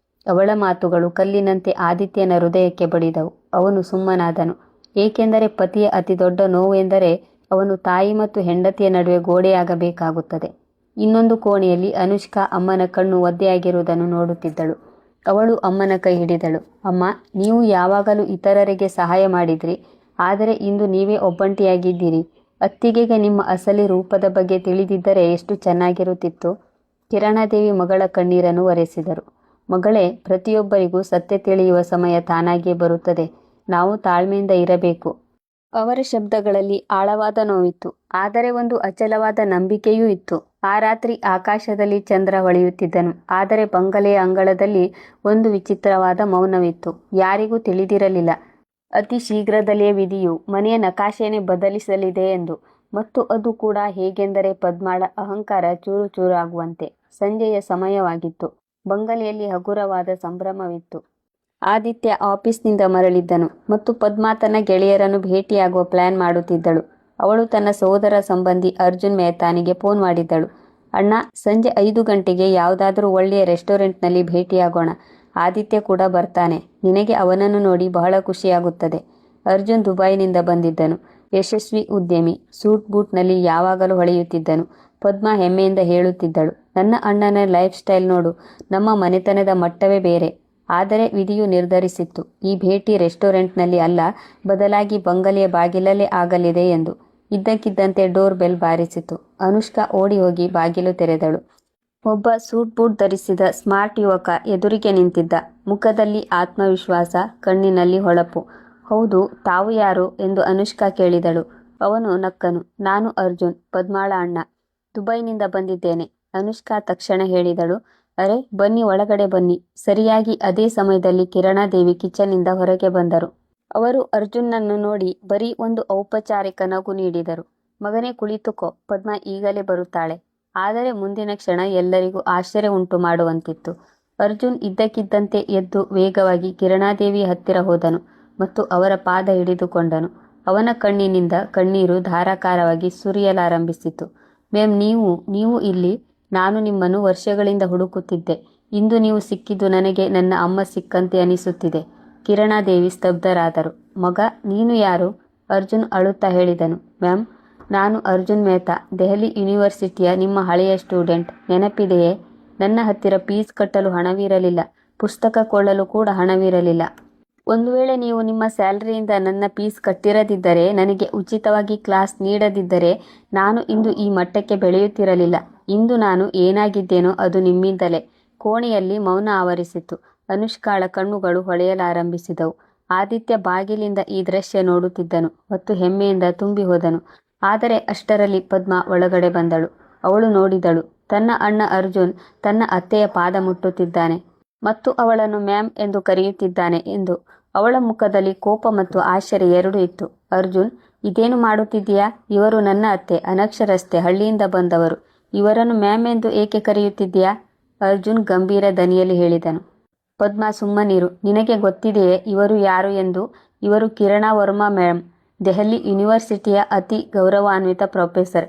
S1: ಅವಳ ಮಾತುಗಳು ಕಲ್ಲಿನಂತೆ ಆದಿತ್ಯನ ಹೃದಯಕ್ಕೆ ಬಡಿದವು. ಅವನು ಸುಮ್ಮನಾದನು. ಏಕೆಂದರೆ ಪತಿಯ ಅತಿ ದೊಡ್ಡ ನೋವು ಎಂದರೆ ಅವನು ತಾಯಿ ಮತ್ತು ಹೆಂಡತಿಯ ನಡುವೆ ಗೋಡೆಯಾಗಬೇಕಾಗುತ್ತದೆ. ಇನ್ನೊಂದು ಕೋಣೆಯಲ್ಲಿ ಅನುಷ್ಕಾ ಅಮ್ಮನ ಕಣ್ಣು ಒದ್ದೆಯಾಗಿರುವುದನ್ನು ನೋಡುತ್ತಿದ್ದಳು. ಅವಳು ಅಮ್ಮನ ಕೈ ಹಿಡಿದಳು. ಅಮ್ಮ, ನೀವು ಯಾವಾಗಲೂ ಇತರರಿಗೆ ಸಹಾಯ ಮಾಡಿದ್ರಿ, ಆದರೆ ಇಂದು ನೀವೇ ಒಬ್ಬಂಟಿಯಾಗಿದ್ದೀರಿ. ಅತ್ತಿಗೆಗೆ ನಿಮ್ಮ ಅಸಲಿ ರೂಪದ ಬಗ್ಗೆ ತಿಳಿದಿದ್ದರೆ ಎಷ್ಟು ಚೆನ್ನಾಗಿರುತ್ತಿತ್ತು. ಕಿರಣಾದೇವಿ ಮಗಳ ಕಣ್ಣೀರನ್ನು ಒರೆಸಿದರು. ಮಗಳೇ, ಪ್ರತಿಯೊಬ್ಬರಿಗೂ ಸತ್ಯ ತಿಳಿಯುವ ಸಮಯ ತಾನಾಗಿಯೇ ಬರುತ್ತದೆ. ನಾವು ತಾಳ್ಮೆಯಿಂದ ಇರಬೇಕು. ಅವರ ಶಬ್ದಗಳಲ್ಲಿ ಆಳವಾದ ನೋವಿತ್ತು, ಆದರೆ ಒಂದು ಅಚಲವಾದ ನಂಬಿಕೆಯೂ ಇತ್ತು. ಆ ರಾತ್ರಿ ಆಕಾಶದಲ್ಲಿ ಚಂದ್ರ ಹೊಳೆಯುತ್ತಿದ್ದನು, ಆದರೆ ಬಂಗಲೆಯ ಅಂಗಳದಲ್ಲಿ ಒಂದು ವಿಚಿತ್ರವಾದ ಮೌನವಿತ್ತು. ಯಾರಿಗೂ ತಿಳಿದಿರಲಿಲ್ಲ ಅತಿ ಶೀಘ್ರದಲ್ಲಿಯೇ ವಿಧಿಯು ಮನೆಯ ನಕಾಶೆಯನ್ನೇ ಬದಲಿಸಲಿದೆ ಎಂದು. ಮತ್ತು ಅದು ಕೂಡ ಹೇಗೆಂದರೆ ಪದ್ಮಾಳ ಅಹಂಕಾರ ಚೂರು ಚೂರಾಗುವಂತೆ. ಸಂಜೆಯ ಸಮಯವಾಗಿತ್ತು. ಬಂಗಲೆಯಲ್ಲಿ ಹಗುರವಾದ ಸಂಭ್ರಮವಿತ್ತು. ಆದಿತ್ಯ ಆಫೀಸ್ನಿಂದ ಮರಳಿದ್ದನು ಮತ್ತು ಪದ್ಮಾ ತನ್ನ ಗೆಳೆಯರನ್ನು ಭೇಟಿಯಾಗುವ ಪ್ಲಾನ್ ಮಾಡುತ್ತಿದ್ದಳು. ಅವಳು ತನ್ನ ಸೋದರ ಸಂಬಂಧಿ ಅರ್ಜುನ್ ಮೆಹತಾನಿಗೆ ಫೋನ್ ಮಾಡಿದ್ದಳು. ಅಣ್ಣ, ಸಂಜೆ 5 ಗಂಟೆಗೆ ಯಾವುದಾದ್ರೂ ಒಳ್ಳೆಯ ರೆಸ್ಟೋರೆಂಟ್ನಲ್ಲಿ ಭೇಟಿಯಾಗೋಣ. ಆದಿತ್ಯ ಕೂಡ ಬರ್ತಾನೆ. ನಿನಗೆ ಅವನನ್ನು ನೋಡಿ ಬಹಳ ಖುಷಿಯಾಗುತ್ತದೆ. ಅರ್ಜುನ್ ದುಬೈನಿಂದ ಬಂದಿದ್ದನು. ಯಶಸ್ವಿ ಉದ್ಯಮಿ. ಸೂಟ್ ಬೂಟ್ನಲ್ಲಿ ಯಾವಾಗಲೂ ಹೊಳೆಯುತ್ತಿದ್ದನು. ಪದ್ಮಾ ಹೆಮ್ಮೆಯಿಂದ ಹೇಳುತ್ತಿದ್ದಳು, ನನ್ನ ಅಣ್ಣನ ಲೈಫ್ ಸ್ಟೈಲ್ ನೋಡು. ನಮ್ಮ ಮನೆತನದ ಮಟ್ಟವೇ ಬೇರೆ. ಆದರೆ ವಿಧಿಯು ನಿರ್ಧರಿಸಿತ್ತು, ಈ ಭೇಟಿ ರೆಸ್ಟೋರೆಂಟ್ನಲ್ಲಿ ಅಲ್ಲ, ಬದಲಾಗಿ ಬಂಗಲೆಯ ಬಾಗಿಲಲ್ಲೇ ಆಗಲಿದೆ ಎಂದು. ಇದ್ದಕ್ಕಿದ್ದಂತೆ ಡೋರ್ ಬೆಲ್ ಬಾರಿಸಿತು. ಅನುಷ್ಕಾ ಓಡಿ ಹೋಗಿ ಬಾಗಿಲು ತೆರೆದಳು. ಒಬ್ಬ ಸೂಟ್ ಬೂಟ್ ಧರಿಸಿದ ಸ್ಮಾರ್ಟ್ ಯುವಕ ಎದುರಿಗೆ ನಿಂತಿದ್ದ. ಮುಖದಲ್ಲಿ ಆತ್ಮವಿಶ್ವಾಸ, ಕಣ್ಣಿನಲ್ಲಿ ಹೊಳಪು. ಹೌದು, ತಾವು ಯಾರು ಎಂದು ಅನುಷ್ಕಾ ಕೇಳಿದಳು. ಅವನು ನಕ್ಕನು. ನಾನು ಅರ್ಜುನ್, ಪದ್ಮಾಳ ಅಣ್ಣ. ದುಬೈನಿಂದ ಬಂದಿದ್ದೇನೆ. ಅನುಷ್ಕಾ ತಕ್ಷಣ ಹೇಳಿದಳು. ಅರೆ, ಬನ್ನಿ, ಒಳಗಡೆ ಬನ್ನಿ. ಸರಿಯಾಗಿ ಅದೇ ಸಮಯದಲ್ಲಿ ಕಿರಣಾದೇವಿ ಕಿಚನ್ನಿಂದ ಹೊರಗೆ ಬಂದರು. ಅವರು ಅರ್ಜುನ್ನನ್ನು ನೋಡಿ ಬರೀ ಒಂದು ಔಪಚಾರಿಕ ನಗು ನೀಡಿದರು. ಮಗನೇ, ಕುಳಿತುಕೋ, ಪದ್ಮಾ ಈಗಲೇ ಬರುತ್ತಾಳೆ. ಆದರೆ ಮುಂದಿನ ಕ್ಷಣ ಎಲ್ಲರಿಗೂ ಆಶ್ಚರ್ಯ ಉಂಟು ಮಾಡುವಂತಿತ್ತು. ಅರ್ಜುನ್ ಇದ್ದಕ್ಕಿದ್ದಂತೆ ಎದ್ದು ವೇಗವಾಗಿ ಕಿರಣಾದೇವಿ ಹತ್ತಿರ ಹೋದನು ಮತ್ತು ಅವರ ಪಾದ ಹಿಡಿದುಕೊಂಡನು. ಅವನ ಕಣ್ಣಿನಿಂದ ಕಣ್ಣೀರು ಧಾರಾಕಾರವಾಗಿ ಸುರಿಯಲಾರಂಭಿಸಿತು. ಮ್ಯಾಮ್, ನೀವು ಇಲ್ಲಿ? ನಾನು ನಿಮ್ಮನ್ನು ವರ್ಷಗಳಿಂದ ಹುಡುಕುತ್ತಿದ್ದೆ. ಇಂದು ನೀವು ಸಿಕ್ಕಿದ್ದು ನನಗೆ ನನ್ನ ಅಮ್ಮ ಸಿಕ್ಕಂತೆ ಅನಿಸುತ್ತಿದೆ. ಕಿರಣಾದೇವಿ ಸ್ತಬ್ಧರಾದರು. ಮಗ, ನೀನು ಯಾರು? ಅರ್ಜುನ್ ಅಳುತ್ತಾ ಹೇಳಿದನು. ಮ್ಯಾಮ್, ನಾನು ಅರ್ಜುನ್ ಮೆಹ್ತಾ, ದೆಹಲಿ ಯೂನಿವರ್ಸಿಟಿಯ ನಿಮ್ಮ ಹಳೆಯ ಸ್ಟೂಡೆಂಟ್. ನೆನಪಿದೆಯೇ? ನನ್ನ ಹತ್ತಿರ ಫೀಸ್ ಕಟ್ಟಲು ಹಣವಿರಲಿಲ್ಲ, ಪುಸ್ತಕ ಕೊಳ್ಳಲು ಕೂಡ ಹಣವಿರಲಿಲ್ಲ. ಒಂದು ವೇಳೆ ನೀವು ನಿಮ್ಮ ಸ್ಯಾಲರಿಯಿಂದ ನನ್ನ ಫೀಸ್ ಕಟ್ಟಿರದಿದ್ದರೆ, ನನಗೆ ಉಚಿತವಾಗಿ ಕ್ಲಾಸ್ ನೀಡದಿದ್ದರೆ ನಾನು ಇಂದು ಈ ಮಟ್ಟಕ್ಕೆ ಬೆಳೆಯುತ್ತಿರಲಿಲ್ಲ. ಇಂದು ನಾನು ಏನಾಗಿದ್ದೇನೋ ಅದು ನಿಮ್ಮಿಂದಲೇ. ಕೋಣೆಯಲ್ಲಿ ಮೌನ ಆವರಿಸಿತು. ಅನುಷ್ಕಾಳ ಕಣ್ಣುಗಳು ಹೊಳೆಯಲಾರಂಭಿಸಿದವು. ಆದಿತ್ಯ ಬಾಗಿಲಿಂದ ಈ ದೃಶ್ಯ ನೋಡುತ್ತಿದ್ದನು ಮತ್ತು ಹೆಮ್ಮೆಯಿಂದ ತುಂಬಿ ಹೋದನು. ಆದರೆ ಅಷ್ಟರಲ್ಲಿ ಪದ್ಮಾ ಒಳಗಡೆ ಬಂದಳು. ಅವಳು ನೋಡಿದಳು, ತನ್ನ ಅಣ್ಣ ಅರ್ಜುನ್ ತನ್ನ ಅತ್ತೆಯ ಪಾದ ಮುಟ್ಟುತ್ತಿದ್ದಾನೆ ಮತ್ತು ಅವಳನ್ನು ಮ್ಯಾಮ್ ಎಂದು ಕರೆಯುತ್ತಿದ್ದಾನೆ ಎಂದು. ಅವಳ ಮುಖದಲ್ಲಿ ಕೋಪ ಮತ್ತು ಆಶ್ಚರ್ಯ ಎರಡೂ ಇತ್ತು. ಅರ್ಜುನ್, ಇದೇನು ಮಾಡುತ್ತಿದ್ದೀಯಾ? ಇವರು ನನ್ನ ಅತ್ತೆ, ಅನಕ್ಷರಸ್ಥೆ, ಹಳ್ಳಿಯಿಂದ ಬಂದವರು. ಇವರನ್ನು ಮ್ಯಾಮ್ ಎಂದು ಏಕೆ ಕರೆಯುತ್ತಿದ್ದೀಯಾ? ಅರ್ಜುನ್ ಗಂಭೀರ ದನಿಯಲ್ಲಿ ಹೇಳಿದನು. ಪದ್ಮಾ, ಸುಮ್ಮನಿರು. ನಿನಗೆ ಗೊತ್ತಿದೆಯೇ ಇವರು ಯಾರು ಎಂದು? ಇವರು ಕಿರಣಾ ವರ್ಮಾ ಮ್ಯಾಮ್, ದೆಹಲಿ ಯೂನಿವರ್ಸಿಟಿಯ ಅತಿ ಗೌರವಾನ್ವಿತ ಪ್ರೊಫೆಸರ್.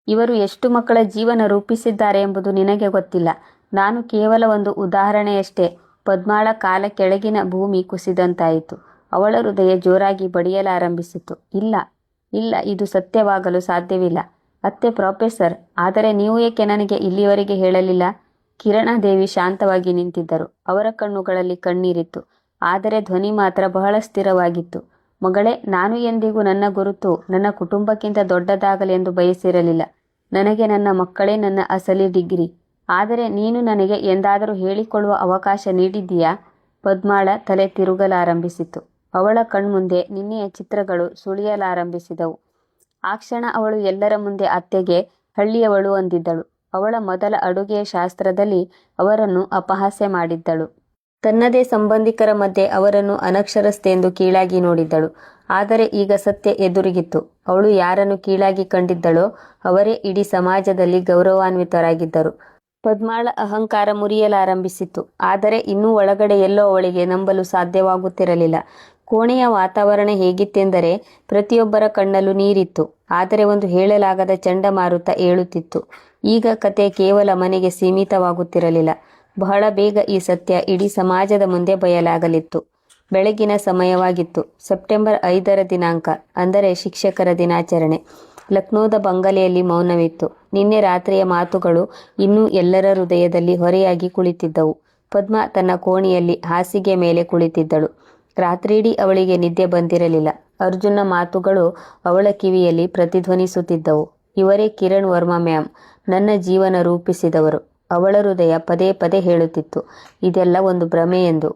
S1: ಇವರು ಎಷ್ಟು ಮಕ್ಕಳ ಜೀವನ ರೂಪಿಸಿದ್ದಾರೆ ಎಂಬುದು ನಿನಗೆ ಗೊತ್ತಿಲ್ಲ. ನಾನು ಕೇವಲ ಒಂದು ಉದಾಹರಣೆಯಷ್ಟೇ. ಪದ್ಮಾಳ ಕಾಲ ಕೆಳಗಿನ ಭೂಮಿ ಕುಸಿದಂತಾಯಿತು. ಅವಳ ಹೃದಯ ಜೋರಾಗಿ ಬಡಿಯಲಾರಂಭಿಸಿತು. ಇಲ್ಲ, ಇದು ಸತ್ಯವಾಗಲು ಸಾಧ್ಯವಿಲ್ಲ. ಅತ್ತೆ ಪ್ರೊಫೆಸರ್, ಆದರೆ ನೀವು ಏಕೆ ನನಗೆ ಇಲ್ಲಿಯವರೆಗೆ ಹೇಳಲಿಲ್ಲ? ಕಿರಣಾದೇವಿ ಶಾಂತವಾಗಿ ನಿಂತಿದ್ದರು. ಅವರ ಕಣ್ಣುಗಳಲ್ಲಿ ಕಣ್ಣೀರಿತ್ತು, ಆದರೆ ಧ್ವನಿ ಮಾತ್ರ ಬಹಳ ಸ್ಥಿರವಾಗಿತ್ತು. ಮಗಳೇ, ನಾನು ಎಂದಿಗೂ ನನ್ನ ಗುರುತು ನನ್ನ ಕುಟುಂಬಕ್ಕಿಂತ ದೊಡ್ಡದಾಗಲೆಂದು ಬಯಸಿರಲಿಲ್ಲ. ನನಗೆ ನನ್ನ ಮಕ್ಕಳೇ ನನ್ನ ಅಸಲಿ ಡಿಗ್ರಿ. ಆದರೆ ನೀನು ನನಗೆ ಎಂದಾದರೂ ಹೇಳಿಕೊಳ್ಳುವ ಅವಕಾಶ ನೀಡಿದ್ದೀಯಾ? ಪದ್ಮಾಳ ತಲೆ ತಿರುಗಲಾರಂಭಿಸಿತು. ಅವಳ ಕಣ್ಮುಂದೆ ನಿನ್ನೆಯ ಚಿತ್ರಗಳು ಸುಳಿಯಲಾರಂಭಿಸಿದವು. ಆ ಕ್ಷಣ ಅವಳು ಎಲ್ಲರ ಮುಂದೆ ಅತ್ತೆಗೆ ಹಳ್ಳಿಯವಳು ಅಂದಿದ್ದಳು. ಅವಳ ಮೊದಲ ಅಡುಗೆಯ ಶಾಸ್ತ್ರದಲ್ಲಿ ಅವರನ್ನು ಅಪಹಾಸ್ಯ ಮಾಡಿದ್ದಳು. ತನ್ನದೇ ಸಂಬಂಧಿಕರ ಮಧ್ಯೆ ಅವರನ್ನು ಅನಕ್ಷರಸ್ಥೆಂದು ಕೀಳಾಗಿ ನೋಡಿದ್ದಳು. ಆದರೆ ಈಗ ಸತ್ಯ ಎದುರಿಗಿತ್ತು. ಅವಳು ಯಾರನ್ನು ಕೀಳಾಗಿ ಕಂಡಿದ್ದಳೋ ಅವರೇ ಇಡೀ ಸಮಾಜದಲ್ಲಿ ಗೌರವಾನ್ವಿತರಾಗಿದ್ದರು. ಪದ್ಮಾಳ ಅಹಂಕಾರ ಮುರಿಯಲಾರಂಭಿಸಿತ್ತು. ಆದರೆ ಇನ್ನೂ ಒಳಗಡೆ ಎಲ್ಲೋ ಅವಳಿಗೆ ನಂಬಲು ಸಾಧ್ಯವಾಗುತ್ತಿರಲಿಲ್ಲ. ಕೋಣೆಯ ವಾತಾವರಣ ಹೇಗಿತ್ತೆಂದರೆ ಪ್ರತಿಯೊಬ್ಬರ ಕಣ್ಣಲ್ಲೂ ನೀರಿತ್ತು. ಆದರೆ ಒಂದು ಹೇಳಲಾಗದ ಚಂಡಮಾರುತ ಏಳುತ್ತಿತ್ತು. ಈಗ ಕತೆ ಕೇವಲ ಮನೆಗೆ ಸೀಮಿತವಾಗುತ್ತಿರಲಿಲ್ಲ. ಬಹಳ ಬೇಗ ಈ ಸತ್ಯ ಇಡೀ ಸಮಾಜದ ಮುಂದೆ ಬಯಲಾಗಲಿತ್ತು. ಬೆಳಗಿನ ಸಮಯವಾಗಿತ್ತು. ಸೆಪ್ಟೆಂಬರ್ 5ರ ದಿನಾಂಕ, ಅಂದರೆ ಶಿಕ್ಷಕರ ದಿನಾಚರಣೆ. ಲಕ್ನೋದ ಬಂಗಲೆಯಲ್ಲಿ ಮೌನವಿತ್ತು. ನಿನ್ನೆ ರಾತ್ರಿಯ ಮಾತುಗಳು ಇನ್ನೂ ಎಲ್ಲರ ಹೃದಯದಲ್ಲಿ ಹೊರೆಯಾಗಿ ಕುಳಿತಿದ್ದವು. ಪದ್ಮ ತನ್ನ ಕೋಣೆಯಲ್ಲಿ ಹಾಸಿಗೆ ಮೇಲೆ ಕುಳಿತಿದ್ದಳು. ರಾತ್ರಿಯಿಡೀ ಅವಳಿಗೆ ನಿದ್ದೆ ಬಂದಿರಲಿಲ್ಲ. ಅರ್ಜುನ್ನ ಮಾತುಗಳು ಅವಳ ಕಿವಿಯಲ್ಲಿ ಪ್ರತಿಧ್ವನಿಸುತ್ತಿದ್ದವು. ಇವರೇ ಕಿರಣ್ ವರ್ಮಾ ಮ್ಯಾಮ್, ನನ್ನ ಜೀವನ ರೂಪಿಸಿದವರು. ಅವಳ ಹೃದಯ ಪದೇ ಪದೇ ಹೇಳುತ್ತಿತ್ತು, ಇದೆಲ್ಲ ಒಂದು ಭ್ರಮೆ ಎಂದು.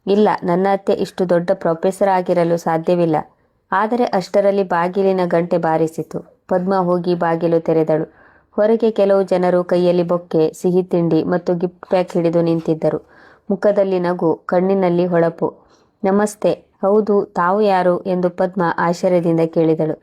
S1: ಇಲ್ಲ, ನನ್ನ ಅತ್ತೆ ಇಷ್ಟು ದೊಡ್ಡ ಪ್ರೊಫೆಸರ್ ಆಗಿರಲು ಸಾಧ್ಯವಿಲ್ಲ. ಆದರೆ ಅಷ್ಟರಲ್ಲಿ ಬಾಗಿಲಿನ ಗಂಟೆ ಬಾರಿಸಿತು. ಪದ್ಮ ಹೋಗಿ ಬಾಗಿಲು ತೆರೆದಳು. ಹೊರಗೆ ಕೆಲವು ಜನರು ಕೈಯಲ್ಲಿ ಬೊಕ್ಕೆ, ಸಿಹಿ ತಿಂಡಿ ಮತ್ತು ಗಿಫ್ಟ್ ಪ್ಯಾಕ್ ಹಿಡಿದು ನಿಂತಿದ್ದರು. ಮುಖದಲ್ಲಿ ನಗು, ಕಣ್ಣಿನಲ್ಲಿ ಹೊಳಪು. ನಮಸ್ತೆ. ಹೌದು, ತಾವು ಯಾರು ಎಂದು ಪದ್ಮ ಆಶ್ಚರ್ಯದಿಂದ ಕೇಳಿದಳು.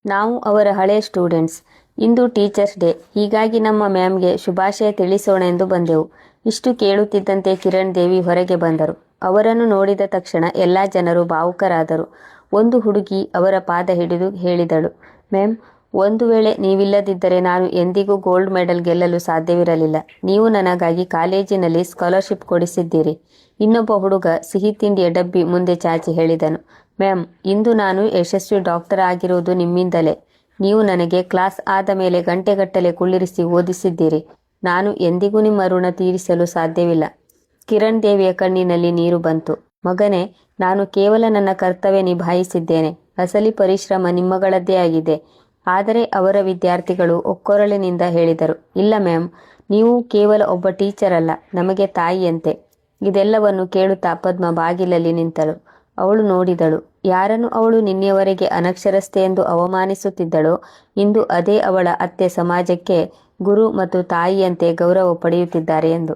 S1: ನಾವು ಅವರ ಹಳೆಯ ಸ್ಟೂಡೆಂಟ್ಸ್. ಇಂದು ಟೀಚರ್ಸ್ ಡೇ, ಹೀಗಾಗಿ ನಮ್ಮ ಮ್ಯಾಮ್ಗೆ ಶುಭಾಶಯ ತಿಳಿಸೋಣ ಎಂದು ಬಂದೆವು. ಇಷ್ಟು ಕೇಳುತ್ತಿದ್ದಂತೆ ಕಿರಣ್ ದೇವಿ ಹೊರಗೆ ಬಂದರು. ಅವರನ್ನು ನೋಡಿದ ತಕ್ಷಣ ಎಲ್ಲ ಜನರು ಭಾವುಕರಾದರು. ಒಂದು ಹುಡುಗಿ ಅವರ ಪಾದ ಹಿಡಿದು ಹೇಳಿದಳು, ಮ್ಯಾಮ್, ಒಂದು ವೇಳೆ ನೀವಿಲ್ಲದಿದ್ದರೆ ನಾನು ಎಂದಿಗೂ ಗೋಲ್ಡ್ ಮೆಡಲ್ ಗೆಲ್ಲಲು ಸಾಧ್ಯವಿರಲಿಲ್ಲ. ನೀವು ನನಗಾಗಿ ಕಾಲೇಜಿನಲ್ಲಿ ಸ್ಕಾಲರ್ಶಿಪ್ ಕೊಡಿಸಿದ್ದೀರಿ. ಇನ್ನೊಬ್ಬ ಹುಡುಗ ಸಿಹಿ ತಿಂಡಿಯ ಡಬ್ಬಿ ಮುಂದೆ ಚಾಚಿ ಹೇಳಿದನು, ಮ್ಯಾಮ್, ಇಂದು ನಾನು ಯಶಸ್ವಿ ಡಾಕ್ಟರ್ ಆಗಿರುವುದು ನಿಮ್ಮಿಂದಲೇ. ನೀವು ನನಗೆ ಕ್ಲಾಸ್ ಆದ ಮೇಲೆ ಗಂಟೆಗಟ್ಟಲೆ ಕುಳ್ಳಿರಿಸಿ ಓದಿಸಿದ್ದೀರಿ. ನಾನು ಎಂದಿಗೂ ನಿಮ್ಮ ಋಣ ತೀರಿಸಲು ಸಾಧ್ಯವಿಲ್ಲ. ಕಿರಣ್ ದೇವಿಯ ಕಣ್ಣಿನಲ್ಲಿ ನೀರು ಬಂತು. ಮಗನೇ, ನಾನು ಕೇವಲ ನನ್ನ ಕರ್ತವ್ಯ ನಿಭಾಯಿಸಿದ್ದೇನೆ. ಅಸಲಿ ಪರಿಶ್ರಮ ನಿಮ್ಮಗಳದ್ದೇ ಆಗಿದೆ. ಆದರೆ ಅವರ ವಿದ್ಯಾರ್ಥಿಗಳು ಒಕ್ಕೊರಳಿನಿಂದ ಹೇಳಿದರು, ಇಲ್ಲ ಮ್ಯಾಮ್, ನೀವು ಕೇವಲ ಒಬ್ಬ ಟೀಚರ್ ಅಲ್ಲ, ನಮಗೆ ತಾಯಿಯಂತೆ. ಇದೆಲ್ಲವನ್ನು ಕೇಳುತ್ತಾ ಪದ್ಮ ಬಾಗಿಲಲ್ಲಿ ನಿಂತಳು. ಅವಳು ನೋಡಿದಳು. ಯಾರನ್ನು ಅವಳು ನಿನ್ನೆಯವರೆಗೆ ಅನಕ್ಷರಸ್ಥೆ ಎಂದು ಅವಮಾನಿಸುತ್ತಿದ್ದಳೋ ಇಂದು ಅದೇ ಅವಳ ಅತ್ತೆ ಸಮಾಜಕ್ಕೆ ಗುರು ಮತ್ತು ತಾಯಿಯಂತೆ ಗೌರವ ಪಡೆಯುತ್ತಿದ್ದಾರೆ ಎಂದು.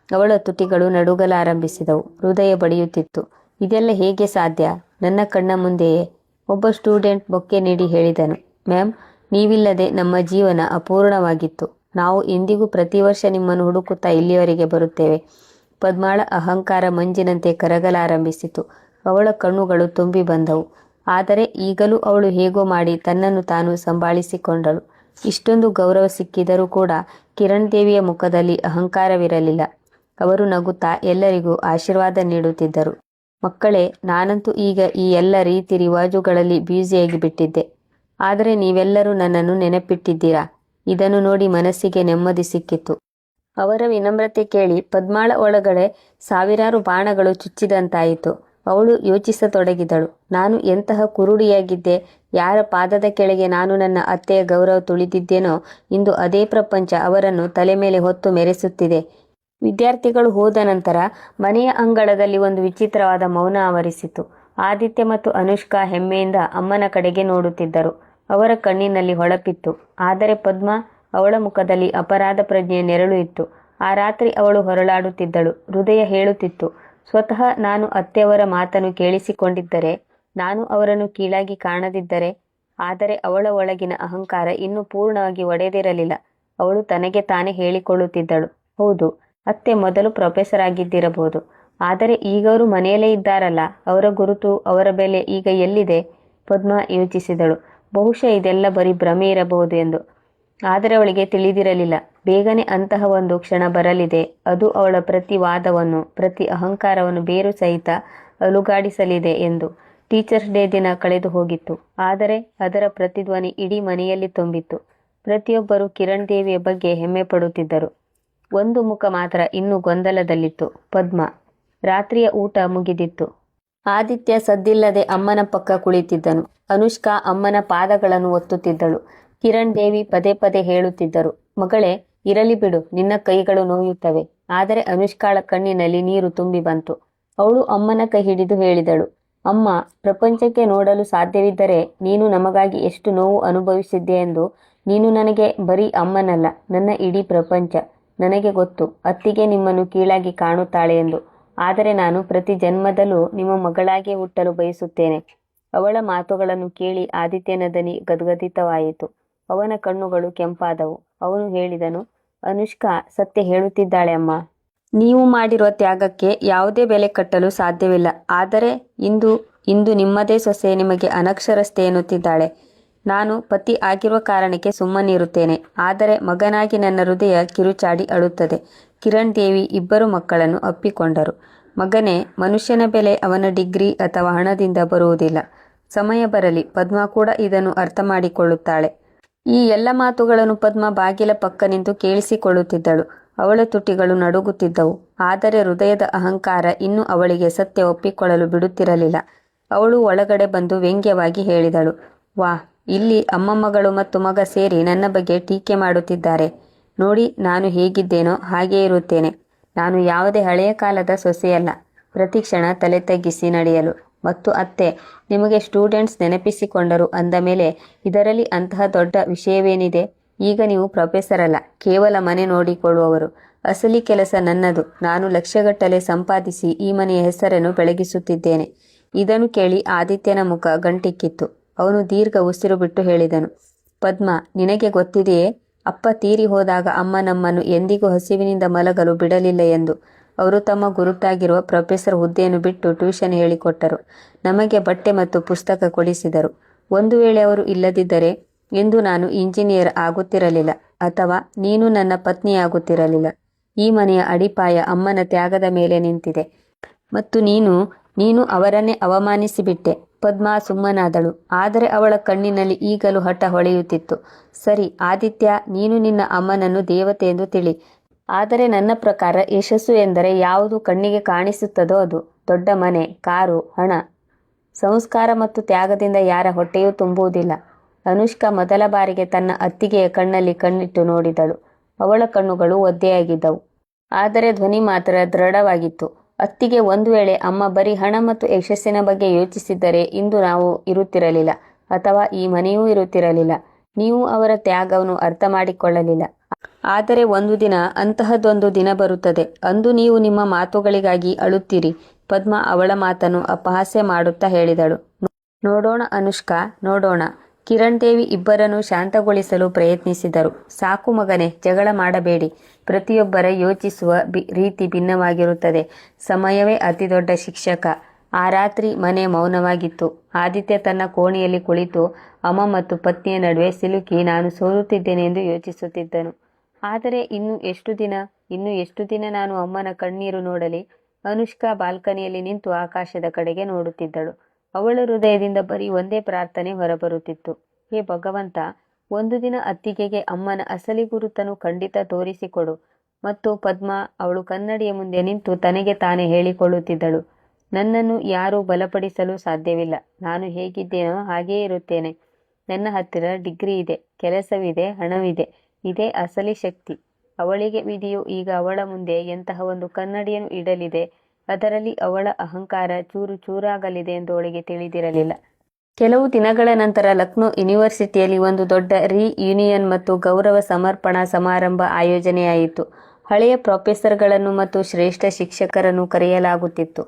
S1: ಅವಳ ತುಟಿಗಳು ನಡುಗಲಾರಂಭಿಸಿದವು. ಹೃದಯ ಬಡಿಯುತ್ತಿತ್ತು. ಇದೆಲ್ಲ ಹೇಗೆ ಸಾಧ್ಯ? ನನ್ನ ಕಣ್ಣ ಮುಂದೆಯೇ. ಒಬ್ಬ ಸ್ಟೂಡೆಂಟ್ ಬೊಕ್ಕೆ ನೀಡಿ ಹೇಳಿದನು, ಮ್ಯಾಮ್, ನೀವಿಲ್ಲದೆ ನಮ್ಮ ಜೀವನ ಅಪೂರ್ಣವಾಗಿತ್ತು. ನಾವು ಇಂದಿಗೂ ಪ್ರತಿ ವರ್ಷ ನಿಮ್ಮನ್ನು ಹುಡುಕುತ್ತಾ ಇಲ್ಲಿಯವರೆಗೆ ಬರುತ್ತೇವೆ. ಪದ್ಮಾಳ ಅಹಂಕಾರ ಮಂಜಿನಂತೆ ಕರಗಲಾರಂಭಿಸಿತು. ಅವಳ ಕಣ್ಣುಗಳು ತುಂಬಿ ಬಂದವು. ಆದರೆ ಈಗಲೂ ಅವಳು ಹೇಗೋ ಮಾಡಿ ತನ್ನನ್ನು ತಾನು ಸಂಭಾಳಿಸಿಕೊಂಡಳು. ಇಷ್ಟೊಂದು ಗೌರವ ಸಿಕ್ಕಿದರೂ ಕೂಡ ಕಿರಣ್ ದೇವಿಯ ಮುಖದಲ್ಲಿ ಅಹಂಕಾರವಿರಲಿಲ್ಲ. ಅವರು ನಗುತ್ತಾ ಎಲ್ಲರಿಗೂ ಆಶೀರ್ವಾದ ನೀಡುತ್ತಿದ್ದರು. ಮಕ್ಕಳೇ, ನಾನಂತೂ ಈಗ ಈ ಎಲ್ಲ ರೀತಿ ರಿವಾಜುಗಳಲ್ಲಿ ಬ್ಯುಸಿಯಾಗಿ ಬಿಟ್ಟಿದ್ದೆ. ಆದರೆ ನೀವೆಲ್ಲರೂ ನನ್ನನ್ನು ನೆನಪಿಟ್ಟಿದ್ದೀರಾ. ಇದನ್ನು ನೋಡಿ ಮನಸ್ಸಿಗೆ ನೆಮ್ಮದಿ ಸಿಕ್ಕಿತು. ಅವರ ವಿನಮ್ರತೆ ಕೇಳಿ ಪದ್ಮಾಳ ಒಳಗಡೆ ಸಾವಿರಾರು ಬಾಣಗಳು ಚುಚ್ಚಿದಂತಾಯಿತು. ಅವಳು ಯೋಚಿಸತೊಡಗಿದಳು. ನಾನು ಎಂತಹ ಕುರುಡಿಯಾಗಿದ್ದೆ. ಯಾರ ಪಾದದ ಕೆಳಗೆ ನಾನು ನನ್ನ ಅತ್ತೆಯ ಗೌರವ ತುಳಿದಿದ್ದೇನೋ ಇಂದು ಅದೇ ಪ್ರಪಂಚ ಅವರನ್ನು ತಲೆ ಮೇಲೆ ಹೊತ್ತು ಮೆರೆಸುತ್ತಿದೆ. ವಿದ್ಯಾರ್ಥಿಗಳು ಹೋದ ನಂತರ ಮನೆಯ ಅಂಗಳದಲ್ಲಿ ಒಂದು ವಿಚಿತ್ರವಾದ ಮೌನ ಆವರಿಸಿತು. ಆದಿತ್ಯ ಮತ್ತು ಅನುಷ್ಕಾ ಹೆಮ್ಮೆಯಿಂದ ಅಮ್ಮನ ಕಡೆಗೆ ನೋಡುತ್ತಿದ್ದರು. ಅವರ ಕಣ್ಣಿನಲ್ಲಿ ಹೊಳಪಿತ್ತು. ಆದರೆ ಪದ್ಮ, ಅವಳ ಮುಖದಲ್ಲಿ ಅಪರಾಧ ಪ್ರಜ್ಞೆಯ ನೆರಳು ಇತ್ತು. ಆ ರಾತ್ರಿ ಅವಳು ಹೊರಳಾಡುತ್ತಿದ್ದಳು. ಹೃದಯ ಹೇಳುತ್ತಿತ್ತು, ಸ್ವತಃ ನಾನು ಅತ್ತೆಯವರ ಮಾತನ್ನು ಕೇಳಿಸಿಕೊಂಡಿದ್ದರೆ, ನಾನು ಅವರನ್ನು ಕೀಳಾಗಿ ಕಾಣದಿದ್ದರೆ. ಆದರೆ ಅವಳ ಒಳಗಿನ ಅಹಂಕಾರ ಇನ್ನೂ ಪೂರ್ಣವಾಗಿ ಒಡೆದಿರಲಿಲ್ಲ. ಅವಳು ತನಗೆ ತಾನೇ ಹೇಳಿಕೊಳ್ಳುತ್ತಿದ್ದಳು, ಹೌದು, ಅತ್ತೆ ಮೊದಲು ಪ್ರೊಫೆಸರ್ ಆಗಿದ್ದಿರಬಹುದು. ಆದರೆ ಈಗ ಅವರು ಮನೆಯಲ್ಲೇ ಇದ್ದಾರಲ್ಲ, ಅವರ ಗುರುತು, ಅವರ ಬೆಲೆ ಈಗ ಎಲ್ಲಿದೆ? ಪದ್ಮ ಯೋಚಿಸಿದಳು. ಬಹುಶಃ ಇದೆಲ್ಲ ಬರೀ ಭ್ರಮೆ ಇರಬಹುದು ಎಂದು. ಆದರೆ ಅವಳಿಗೆ ತಿಳಿದಿರಲಿಲ್ಲ, ಬೇಗನೆ ಅಂತಹ ಒಂದು ಕ್ಷಣ ಬರಲಿದೆ. ಅದು ಅವಳ ಪ್ರತಿ ವಾದವನ್ನು, ಪ್ರತಿ ಅಹಂಕಾರವನ್ನು ಬೇರು ಸಹಿತ ಅಲುಗಾಡಿಸಲಿದೆ ಎಂದು. ಟೀಚರ್ಸ್ ಡೇ ದಿನ ಕಳೆದು ಹೋಗಿತ್ತು. ಆದರೆ ಅದರ ಪ್ರತಿಧ್ವನಿ ಇಡೀ ಮನೆಯಲ್ಲಿ ತುಂಬಿತ್ತು. ಪ್ರತಿಯೊಬ್ಬರೂ ಕಿರಣ್ ದೇವಿಯ ಬಗ್ಗೆ ಹೆಮ್ಮೆ ಪಡುತ್ತಿದ್ದರು. ಒಂದು ಮುಖ ಮಾತ್ರ ಇನ್ನೂ ಗೊಂದಲದಲ್ಲಿತ್ತು, ಪದ್ಮ. ರಾತ್ರಿಯ ಊಟ ಮುಗಿದಿತ್ತು. ಆದಿತ್ಯ ಸದ್ದಿಲ್ಲದೆ ಅಮ್ಮನ ಪಕ್ಕ ಕುಳಿತಿದ್ದನು. ಅನುಷ್ಕಾ ಅಮ್ಮನ ಪಾದಗಳನ್ನು ಒತ್ತುತ್ತಿದ್ದಳು. ಕಿರಣ್ ದೇವಿ ಪದೇ ಪದೇ ಹೇಳುತ್ತಿದ್ದರು, ಮಗಳೇ, ಇರಲಿ ಬಿಡು, ನಿನ್ನ ಕೈಗಳು ನೋಯುತ್ತವೆ. ಆದರೆ ಅನುಷ್ಕಾಳ ಕಣ್ಣಿನಲ್ಲಿ ನೀರು ತುಂಬಿ ಬಂತು. ಅವಳು ಅಮ್ಮನ ಕೈ ಹಿಡಿದು ಹೇಳಿದಳು, ಅಮ್ಮ, ಪ್ರಪಂಚಕ್ಕೆ ನೋಡಲು ಸಾಧ್ಯವಿದ್ದರೆ ನೀನು ನಮಗಾಗಿ ಎಷ್ಟು ನೋವು ಅನುಭವಿಸಿದ್ದೆ ಎಂದು. ನೀನು ನನಗೆ ಬರೀ ಅಮ್ಮನಲ್ಲ, ನನ್ನ ಇಡೀ ಪ್ರಪಂಚ. ನನಗೆ ಗೊತ್ತು ಅತ್ತಿಗೆ ನಿಮ್ಮನ್ನು ಕೀಳಾಗಿ ಕಾಣುತ್ತಾಳೆ ಎಂದು. ಆದರೆ ನಾನು ಪ್ರತಿ ಜನ್ಮದಲ್ಲೂ ನಿಮ್ಮ ಮಗಳಾಗಿಯೇ ಹುಟ್ಟಲು ಬಯಸುತ್ತೇನೆ. ಅವಳ ಮಾತುಗಳನ್ನು ಕೇಳಿ ಆದಿತ್ಯನ ದನಿ ಗದ್ಗದಿತವಾಯಿತು. ಅವನ ಕಣ್ಣುಗಳು ಕೆಂಪಾದವು. ಅವನು ಹೇಳಿದನು, ಅನುಷ್ಕಾ ಸತ್ಯ ಹೇಳುತ್ತಿದ್ದಾಳೆ ಅಮ್ಮ. ನೀವು ಮಾಡಿರುವ ತ್ಯಾಗಕ್ಕೆ ಯಾವುದೇ ಬೆಲೆ ಕಟ್ಟಲು ಸಾಧ್ಯವಿಲ್ಲ. ಆದರೆ ಇಂದು ನಿಮ್ಮದೇ ಸೊಸೆ ನಿಮಗೆ ಅನಕ್ಷರಸ್ಥೆ ಎನ್ನುತ್ತಿದ್ದಾಳೆ. ನಾನು ಪತಿ ಆಗಿರುವ ಕಾರಣಕ್ಕೆ ಸುಮ್ಮನಿರುತ್ತೇನೆ. ಆದರೆ ಮಗನಾಗಿ ನನ್ನ ಹೃದಯ ಕಿರುಚಾಡಿ ಅಳುತ್ತದೆ. ಕಿರಣ್ ದೇವಿ ಇಬ್ಬರು ಮಕ್ಕಳನ್ನು ಅಪ್ಪಿಕೊಂಡರು. ಮಗನೇ, ಮನುಷ್ಯನ ಬೆಲೆ ಅವನ ಡಿಗ್ರಿ ಅಥವಾ ಹಣದಿಂದ ಬರುವುದಿಲ್ಲ. ಸಮಯ ಬರಲಿ, ಪದ್ಮ ಕೂಡ ಇದನ್ನು ಅರ್ಥ ಮಾಡಿಕೊಳ್ಳುತ್ತಾಳೆ. ಈ ಎಲ್ಲ ಮಾತುಗಳನ್ನು ಪದ್ಮ ಬಾಗಿಲ ಪಕ್ಕ ನಿಂತು ಕೇಳಿಸಿಕೊಳ್ಳುತ್ತಿದ್ದಳು. ಅವಳ ತುಟಿಗಳು ನಡುಗುತ್ತಿದ್ದವು. ಆದರೆ ಹೃದಯದ ಅಹಂಕಾರ ಇನ್ನೂ ಅವಳಿಗೆ ಸತ್ಯ ಒಪ್ಪಿಕೊಳ್ಳಲು ಬಿಡುತ್ತಿರಲಿಲ್ಲ. ಅವಳು ಒಳಗಡೆ ಬಂದು ವ್ಯಂಗ್ಯವಾಗಿ ಹೇಳಿದಳು, ವಾ, ಇಲ್ಲಿ ಅಮ್ಮ, ಮಗಳು ಮತ್ತು ಮಗ ಸೇರಿ ನನ್ನ ಬಗ್ಗೆ ಟೀಕೆ ಮಾಡುತ್ತಿದ್ದಾರೆ. ನೋಡಿ, ನಾನು ಹೇಗಿದ್ದೇನೋ ಹಾಗೇ ಇರುತ್ತೇನೆ. ನಾನು ಯಾವುದೇ ಹಳೆಯ ಕಾಲದ ಸೊಸೆಯಲ್ಲ. ಪ್ರತಿಕ್ಷಣ ತಲೆ ತಗ್ಗಿಸಿ ನಡೆಯಲು. ಮತ್ತು ಅತ್ತೆ, ನಿಮಗೆ ಸ್ಟೂಡೆಂಟ್ಸ್ ನೆನಪಿಸಿಕೊಂಡರು ಅಂದ ಮೇಲೆ ಇದರಲ್ಲಿ ಅಂತಹ ದೊಡ್ಡ ವಿಷಯವೇನಿದೆ? ಈಗ ನೀವು ಪ್ರೊಫೆಸರ್ ಅಲ್ಲ, ಕೇವಲ ಮನೆ ನೋಡಿಕೊಳ್ಳುವವರು. ಅಸಲಿ ಕೆಲಸ ನನ್ನದು. ನಾನು ಲಕ್ಷಗಟ್ಟಲೆ ಸಂಪಾದಿಸಿ ಈ ಮನೆಯ ಹೆಸರನ್ನು ಬೆಳಗಿಸುತ್ತಿದ್ದೇನೆ. ಇದನ್ನು ಕೇಳಿ ಆದಿತ್ಯನ ಮುಖ ಗಂಟಿಕ್ಕಿತ್ತು. ಅವನು ದೀರ್ಘ ಉಸಿರು ಬಿಟ್ಟು ಹೇಳಿದನು, ಪದ್ಮ, ನಿನಗೆ ಗೊತ್ತಿದೆಯೇ, ಅಪ್ಪ ತೀರಿ ಹೋದಾಗ ಅಮ್ಮ ನಮ್ಮನ್ನು ಎಂದಿಗೂ ಹಸಿವಿನಿಂದ ಮಲಗಲು ಬಿಡಲಿಲ್ಲ ಎಂದು. ಅವರು ತಮ್ಮ ಗುರುತಾಗಿರುವ ಪ್ರೊಫೆಸರ್ ಹುದ್ದೆಯನ್ನು ಬಿಟ್ಟು ಟ್ಯೂಷನ್ ಹೇಳಿಕೊಟ್ಟರು. ನಮಗೆ ಬಟ್ಟೆ ಮತ್ತು ಪುಸ್ತಕ ಕೊಡಿಸಿದರು. ಒಂದು ವೇಳೆ ಅವರು ಇಲ್ಲದಿದ್ದರೆ ಎಂದು ನಾನು ಇಂಜಿನಿಯರ್ ಆಗುತ್ತಿರಲಿಲ್ಲ, ಅಥವಾ ನೀನು ನನ್ನ ಪತ್ನಿಯಾಗುತ್ತಿರಲಿಲ್ಲ. ಈ ಮನೆಯ ಅಡಿಪಾಯ ಅಮ್ಮನ ತ್ಯಾಗದ ಮೇಲೆ ನಿಂತಿದೆ. ಮತ್ತು ನೀನು ಅವರನ್ನೇ ಅವಮಾನಿಸಿಬಿಟ್ಟೆ. ಪದ್ಮಾ ಸುಮ್ಮನಾದಳು. ಆದರೆ ಅವಳ ಕಣ್ಣಿನಲ್ಲಿ ಈಗಲೂ ಹಠ ಹೊಳೆಯುತ್ತಿತ್ತು. ಸರಿ ಆದಿತ್ಯ, ನೀನು ನಿನ್ನ ಅಮ್ಮನನ್ನು ದೇವತೆ ಎಂದು ತಿಳಿ. ಆದರೆ ನನ್ನ ಪ್ರಕಾರ ಯಶಸ್ಸು ಎಂದರೆ ಯಾವುದು ಕಣ್ಣಿಗೆ ಕಾಣಿಸುತ್ತದೋ ಅದು. ದೊಡ್ಡ ಮನೆ, ಕಾರು, ಹಣ. ಸಂಸ್ಕಾರ ಮತ್ತು ತ್ಯಾಗದಿಂದ ಯಾರ ಹೊಟ್ಟೆಯೂ ತುಂಬುವುದಿಲ್ಲ. ಅನುಷ್ಕಾ ಮೊದಲ ಬಾರಿಗೆ ತನ್ನ ಅತ್ತಿಗೆಯ ಕಣ್ಣಲ್ಲಿ ಕಣ್ಣಿಟ್ಟು ನೋಡಿದಳು. ಅವಳ ಕಣ್ಣುಗಳು ಒದ್ದೆಯಾಗಿದ್ದವು. ಆದರೆ ಧ್ವನಿ ಮಾತ್ರ ದೃಢವಾಗಿತ್ತು. ಅತ್ತಿಗೆ, ಒಂದು ವೇಳೆ ಅಮ್ಮ ಬರೀ ಹಣ ಮತ್ತು ಯಶಸ್ಸಿನ ಬಗ್ಗೆ ಯೋಚಿಸಿದ್ದರೆ ಇಂದು ನಾವು ಇರುತ್ತಿರಲಿಲ್ಲ, ಅಥವಾ ಈ ಮನೆಯೂ ಇರುತ್ತಿರಲಿಲ್ಲ. ನೀವು ಅವರ ತ್ಯಾಗವನ್ನು ಅರ್ಥ ಮಾಡಿಕೊಳ್ಳಲಿಲ್ಲ. ಆದರೆ ಒಂದು ದಿನ, ಅಂತಹದೊಂದು ದಿನ ಬರುತ್ತದೆ, ಅಂದು ನೀವು ನಿಮ್ಮ ಮಾತುಗಳಿಗಾಗಿ ಅಳುತ್ತೀರಿ. ಪದ್ಮ ಅವಳ ಮಾತನ್ನು ಅಪಹಾಸ್ಯ ಮಾಡುತ್ತಾ ಹೇಳಿದಳು, ನೋಡೋಣ ಅನುಷ್ಕಾ, ನೋಡೋಣ. ಕಿರಣ್ ದೇವಿ ಇಬ್ಬರನ್ನು ಶಾಂತಗೊಳಿಸಲು ಪ್ರಯತ್ನಿಸಿದರು. ಸಾಕು ಮಗನೇ, ಜಗಳ ಮಾಡಬೇಡಿ. ಪ್ರತಿಯೊಬ್ಬರ ಯೋಚಿಸುವ ರೀತಿ ಭಿನ್ನವಾಗಿರುತ್ತದೆ. ಸಮಯವೇ ಅತಿ ದೊಡ್ಡ ಶಿಕ್ಷಕ. ಆ ರಾತ್ರಿ ಮನೆ ಮೌನವಾಗಿತ್ತು. ಆದಿತ್ಯ ತನ್ನ ಕೋಣೆಯಲ್ಲಿ ಕುಳಿತು ಅಮ್ಮ ಮತ್ತು ಪತ್ನಿಯ ನಡುವೆ ಸಿಲುಕಿ ನಾನು ಸೋಲುತ್ತಿದ್ದೇನೆ ಎಂದು ಯೋಚಿಸುತ್ತಿದ್ದನು. ಆದರೆ ಇನ್ನು ಎಷ್ಟು ದಿನ ನಾನು ಅಮ್ಮನ ಕಣ್ಣೀರು ನೋಡಲಿ? ಅನುಷ್ಕಾ ಬಾಲ್ಕನಿಯಲ್ಲಿ ನಿಂತು ಆಕಾಶದ ಕಡೆಗೆ ನೋಡುತ್ತಿದ್ದಳು. ಅವಳ ಹೃದಯದಿಂದ ಬರೀ ಒಂದೇ ಪ್ರಾರ್ಥನೆ ಹೊರಬರುತ್ತಿತ್ತು, ಹೇ ಭಗವಂತ, ಒಂದು ದಿನ ಅತ್ತಿಗೆಗೆ ಅಮ್ಮನ ಅಸಲಿ ಗುರುತನ್ನು ಖಂಡಿತ ತೋರಿಸಿಕೊಡು. ಮತ್ತು ಪದ್ಮ ಅವಳು ಕನ್ನಡಿಯ ಮುಂದೆ ನಿಂತು ತನಗೆ ತಾನೇ ಹೇಳಿಕೊಳ್ಳುತ್ತಿದ್ದಳು, ನನ್ನನ್ನು ಯಾರೂ ಬಲಪಡಿಸಲು ಸಾಧ್ಯವಿಲ್ಲ. ನಾನು ಹೇಗಿದ್ದೇನೋ ಹಾಗೇ ಇರುತ್ತೇನೆ. ನನ್ನ ಹತ್ತಿರ ಡಿಗ್ರಿ ಇದೆ, ಕೆಲಸವಿದೆ, ಹಣವಿದೆ. ಇದೇ ಅಸಲಿ ಶಕ್ತಿ. ಅವಳಿಗೆ ವಿಧಿಯು ಈಗ ಅವಳ ಮುಂದೆ ಎಂತಹ ಒಂದು ಕನ್ನಡಿಯನ್ನು ಇಡಲಿದೆ, ಅದರಲ್ಲಿ ಅವಳ ಅಹಂಕಾರ ಚೂರು ಚೂರಾಗಲಿದೆ ಎಂದು ಅವಳಿಗೆ ತಿಳಿದಿರಲಿಲ್ಲ. ಕೆಲವು ದಿನಗಳ ನಂತರ ಲಕ್ನೋ ಯೂನಿವರ್ಸಿಟಿಯಲ್ಲಿ ಒಂದು ದೊಡ್ಡ ರಿಯೂನಿಯನ್ ಮತ್ತು ಗೌರವ ಸಮರ್ಪಣಾ ಸಮಾರಂಭ ಆಯೋಜನೆಯಾಯಿತು. ಹಳೆಯ ಪ್ರೊಫೆಸರ್ಗಳನ್ನು ಮತ್ತು ಶ್ರೇಷ್ಠ ಶಿಕ್ಷಕರನ್ನು ಕರೆಯಲಾಗುತ್ತಿತ್ತು.